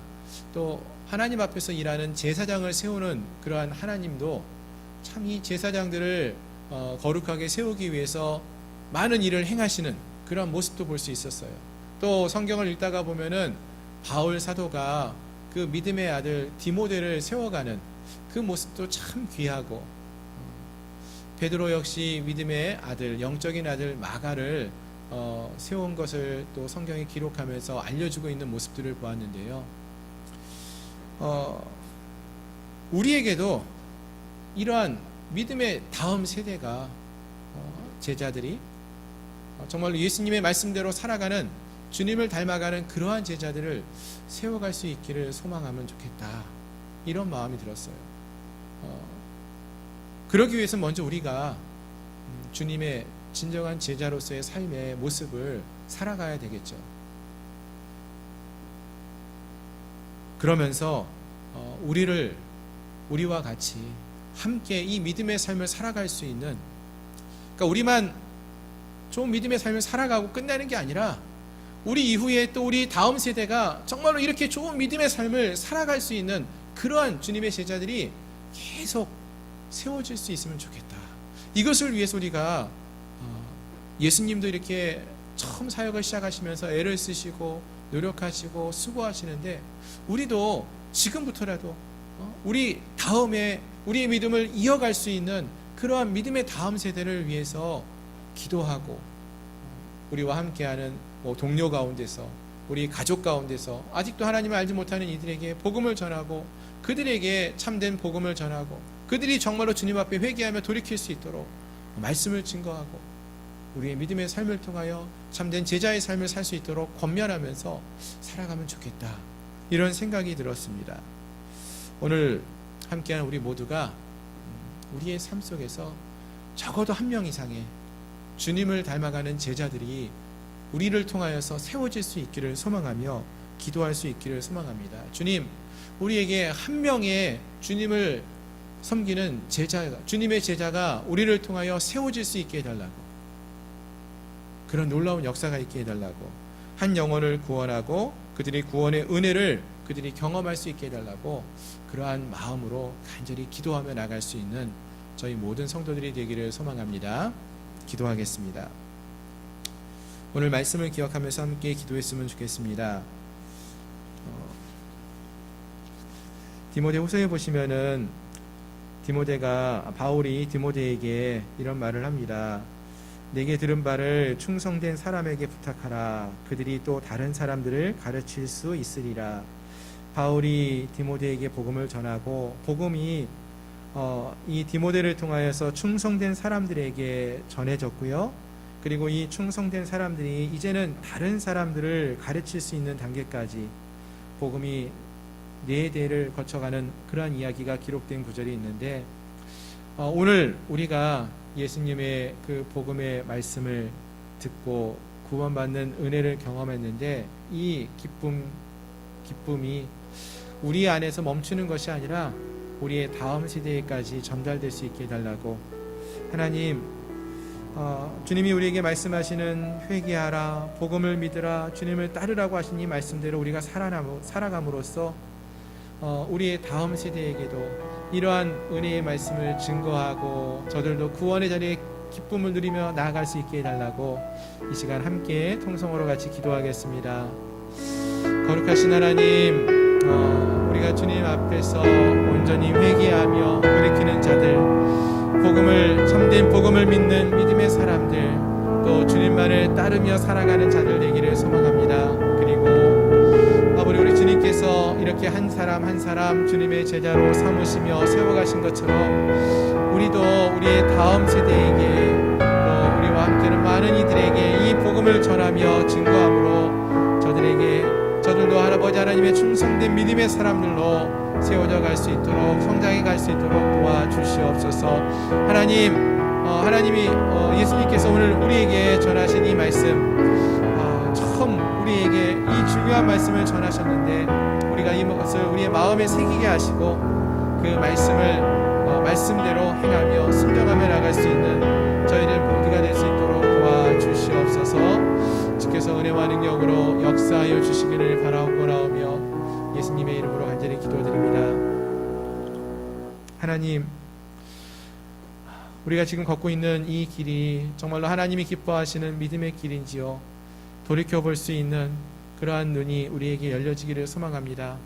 또 하나님 앞에서 일하는 제사장을 세우는 그러한 하나님도 참 이 제사장들을 거룩하게 세우기 위해서 많은 일을 행하시는 그런 모습도 볼 수 있었어요. 또 성경을 읽다가 보면은 바울 사도가 그 믿음의 아들 디모데를 세워가는 그 모습도 참 귀하고 베드로 역시 믿음의 아들, 영적인 아들 마가를 세운 것을 또 성경에 기록하면서 알려주고 있는 모습들을 보았는데요. 우리에게도 이러한 믿음의 다음 세대가 제자들이 정말로 예수님의 말씀대로 살아가는 주님을 닮아가는 그러한 제자들을 세워갈 수 있기를 소망하면 좋겠다. 이런 마음이 들었어요. 그러기 위해서 먼저 우리가 주님의 진정한 제자로서의 삶의 모습을 살아가야 되겠죠. 그러면서 우리와 같이 함께 이 믿음의 삶을 살아갈 수 있는, 그러니까 우리만 좋은 믿음의 삶을 살아가고 끝나는 게 아니라 우리 이후에 또 우리 다음 세대가 정말로 이렇게 좋은 믿음의 삶을 살아갈 수 있는 그러한 주님의 제자들이 계속 세워질 수 있으면 좋겠다. 이것을 위해서 우리가 예수님도 이렇게 처음 사역을 시작하시면서 애를 쓰시고 노력하시고 수고하시는데 우리도 지금부터라도 우리 다음에 우리의 믿음을 이어갈 수 있는 그러한 믿음의 다음 세대를 위해서 기도하고 우리와 함께하는 동료 가운데서 우리 가족 가운데서 아직도 하나님을 알지 못하는 이들에게 복음을 전하고 그들에게 참된 복음을 전하고 그들이 정말로 주님 앞에 회개하며 돌이킬 수 있도록 말씀을 증거하고 우리의 믿음의 삶을 통하여 참된 제자의 삶을 살 수 있도록 권면하면서 살아가면 좋겠다, 이런 생각이 들었습니다. 오늘 함께한 우리 모두가 우리의 삶 속에서 적어도 한 명 이상의 주님을 닮아가는 제자들이 우리를 통하여서 세워질 수 있기를 소망하며 기도할 수 있기를 소망합니다. 주님, 우리에게 한 명의 주님을 섬기는 제자가, 주님의 제자가 우리를 통하여 세워질 수 있게 해달라고, 그런 놀라운 역사가 있게 해달라고, 한 영혼을 구원하고 그들이 구원의 은혜를 그들이 경험할 수 있게 해달라고, 그러한 마음으로 간절히 기도하며 나갈 수 있는 저희 모든 성도들이 되기를 소망합니다. 기도하겠습니다. 오늘 말씀을 기억하면서 함께 기도했으면 좋겠습니다. 디모데 후서에 보시면은 바울이 디모데에게 이런 말을 합니다. 내게 들은 바를 충성된 사람에게 부탁하라. 그들이 또 다른 사람들을 가르칠 수 있으리라. 바울이 디모데에게 복음을 전하고, 복음이 이 디모데를 통하여서 충성된 사람들에게 전해졌고요. 그리고 이 충성된 사람들이 이제는 다른 사람들을 가르칠 수 있는 단계까지 복음이 4대를 거쳐가는 그러한 이야기가 기록된 구절이 있는데, 오늘 우리가 예수님의 그 복음의 말씀을 듣고 구원받는 은혜를 경험했는데, 이 기쁨이 우리 안에서 멈추는 것이 아니라 우리의 다음 세대에까지 전달될 수 있게 해달라고, 하나님, 주님이 우리에게 말씀하시는 회개하라, 복음을 믿으라, 주님을 따르라고 하신 이 말씀대로 우리가 살아감으로써 우리의 다음 세대에게도 이러한 은혜의 말씀을 증거하고 저들도 구원의 자리에 기쁨을 누리며 나아갈 수 있게 해달라고 이 시간 함께 통성으로 같이 기도하겠습니다. 거룩하신 하나님, 우리가 주님 앞에서 온전히 회개하며 돌이키는 자들, 참된 복음을 믿는 믿음의 사람들, 또 주님만을 따르며 살아가는 자들 되기를 소망합니다. 그리고 우리 주님께서 이렇게 한 사람 한 사람 주님의 제자로 삼으시며 세워가신 것처럼 우리도 우리의 다음 세대에게, 또 우리와 함께하는 많은 이들에게 이 복음을 전하며 증거함으로 저들도 할아버지 하나님의 충성된 믿음의 사람들로 세워져 갈 수 있도록, 성장해 갈 수 있도록 도와주시옵소서. 하나님이 예수님께서 오늘 우리에게 전하신 이 말씀, 처음 우리에게 이 중요한 말씀을 전하셨는데 우리가 이것을 우리의 마음에 새기게 하시고 그 말씀대로 행하며 순종하며 나갈 수 있는 저희들 모두가 될 수 있도록 도와주시옵소서. 주께서 은혜와 능력으로 역사하여 주시기를 바라옵고나오며 예수님의 이름으로 간절히 기도드립니다. 하나님, 우리가 지금 걷고 있는 이 길이 정말로 하나님이 기뻐하시는 믿음의 길인지요, 돌이켜볼 수 있는 그러한 눈이 우리에게 열려지기를 소망합니다.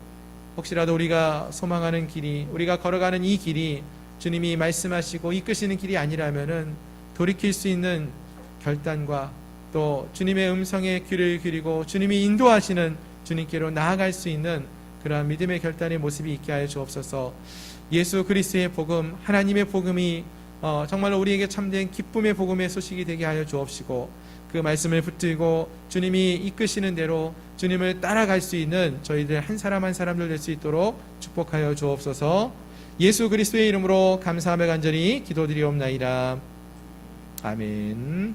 혹시라도 우리가 소망하는 길이, 우리가 걸어가는 이 길이 주님이 말씀하시고 이끄시는 길이 아니라면은 돌이킬 수 있는 결단과 또 주님의 음성에 귀를 기울이고 주님이 인도하시는 주님께로 나아갈 수 있는 그러한 믿음의 결단의 모습이 있게 하여 주옵소서. 예수 그리스도의 복음, 하나님의 복음이 정말로 우리에게 참된 기쁨의 복음의 소식이 되게 하여 주옵시고, 그 말씀을 붙들고 주님이 이끄시는 대로 주님을 따라갈 수 있는 저희들 한 사람 한 사람들 될 수 있도록 축복하여 주옵소서. 예수 그리스도의 이름으로 감사하며 간절히 기도드리옵나이다. 아멘.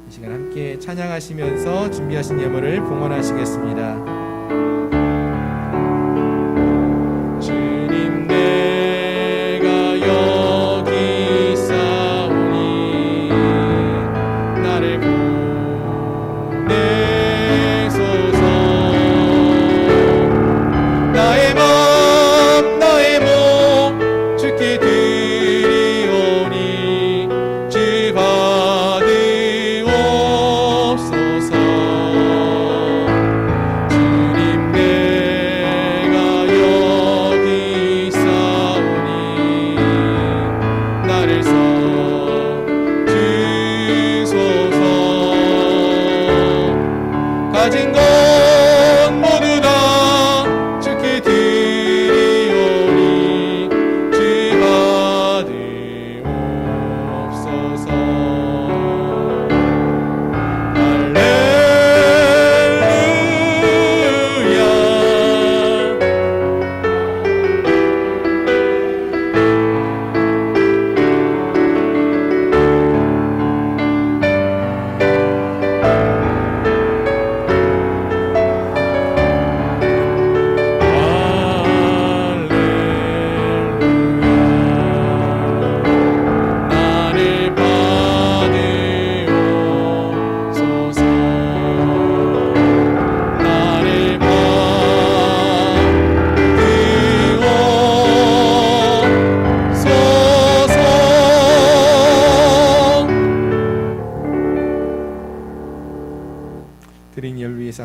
이 시간 함께 찬양하시면서 준비하신 예물을 봉헌하시겠습니다. 주님 내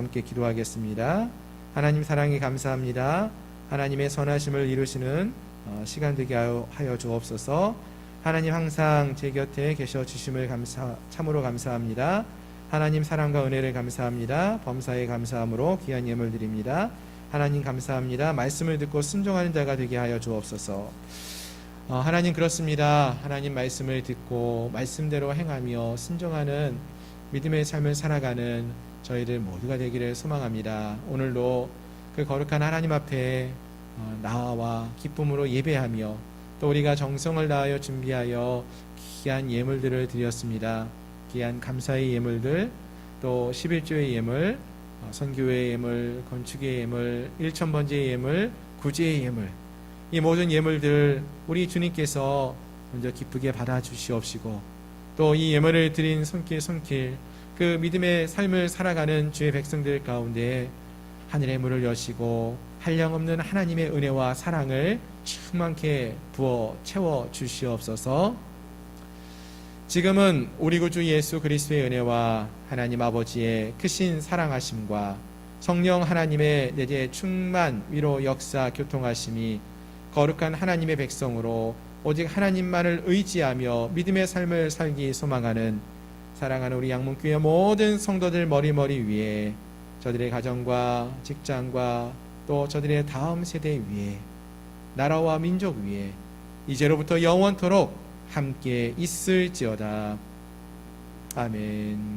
함께 기도하겠습니다. 하나님 사랑이 감사합니다. 하나님의 선하심을 이루시는 시간 되게 하여 주옵소서. 하나님 항상 제 곁에 계셔 주심을 참으로 감사합니다. 하나님 사랑과 은혜를 감사합니다. 범사에 감사함으로 귀한 예물 드립니다. 하나님 감사합니다. 말씀을 듣고 순종하는 자가 되게 하여 주옵소서. 하나님 그렇습니다. 하나님 말씀을 듣고 말씀대로 행하며 순종하는 믿음의 삶을 살아가는 저희들 모두가 되기를 소망합니다. 오늘도 그 거룩한 하나님 앞에 나와 기쁨으로 예배하며 또 우리가 정성을 다하여 준비하여 귀한 예물들을 드렸습니다. 귀한 감사의 예물들, 또 11조의 예물, 선교의 예물, 건축의 예물, 1,000번제의 예물, 구제의 예물, 이 모든 예물들 우리 주님께서 먼저 기쁘게 받아주시옵시고 또 이 예물을 드린 손길 그 믿음의 삶을 살아가는 주의 백성들 가운데 하늘의 문을 여시고 한량없는 하나님의 은혜와 사랑을 충만케 부어 채워 주시옵소서. 지금은 우리 구주 예수 그리스도의 은혜와 하나님 아버지의 크신 사랑하심과 성령 하나님의 내재 충만 위로 역사 교통하심이 거룩한 하나님의 백성으로 오직 하나님만을 의지하며 믿음의 삶을 살기 소망하는 사랑하는 우리 양문교회 모든 성도들 머리 위에 저들의 가정과 직장과 또 저들의 다음 세대 위에 나라와 민족 위에 이제로부터 영원토록 함께 있을지어다. 아멘.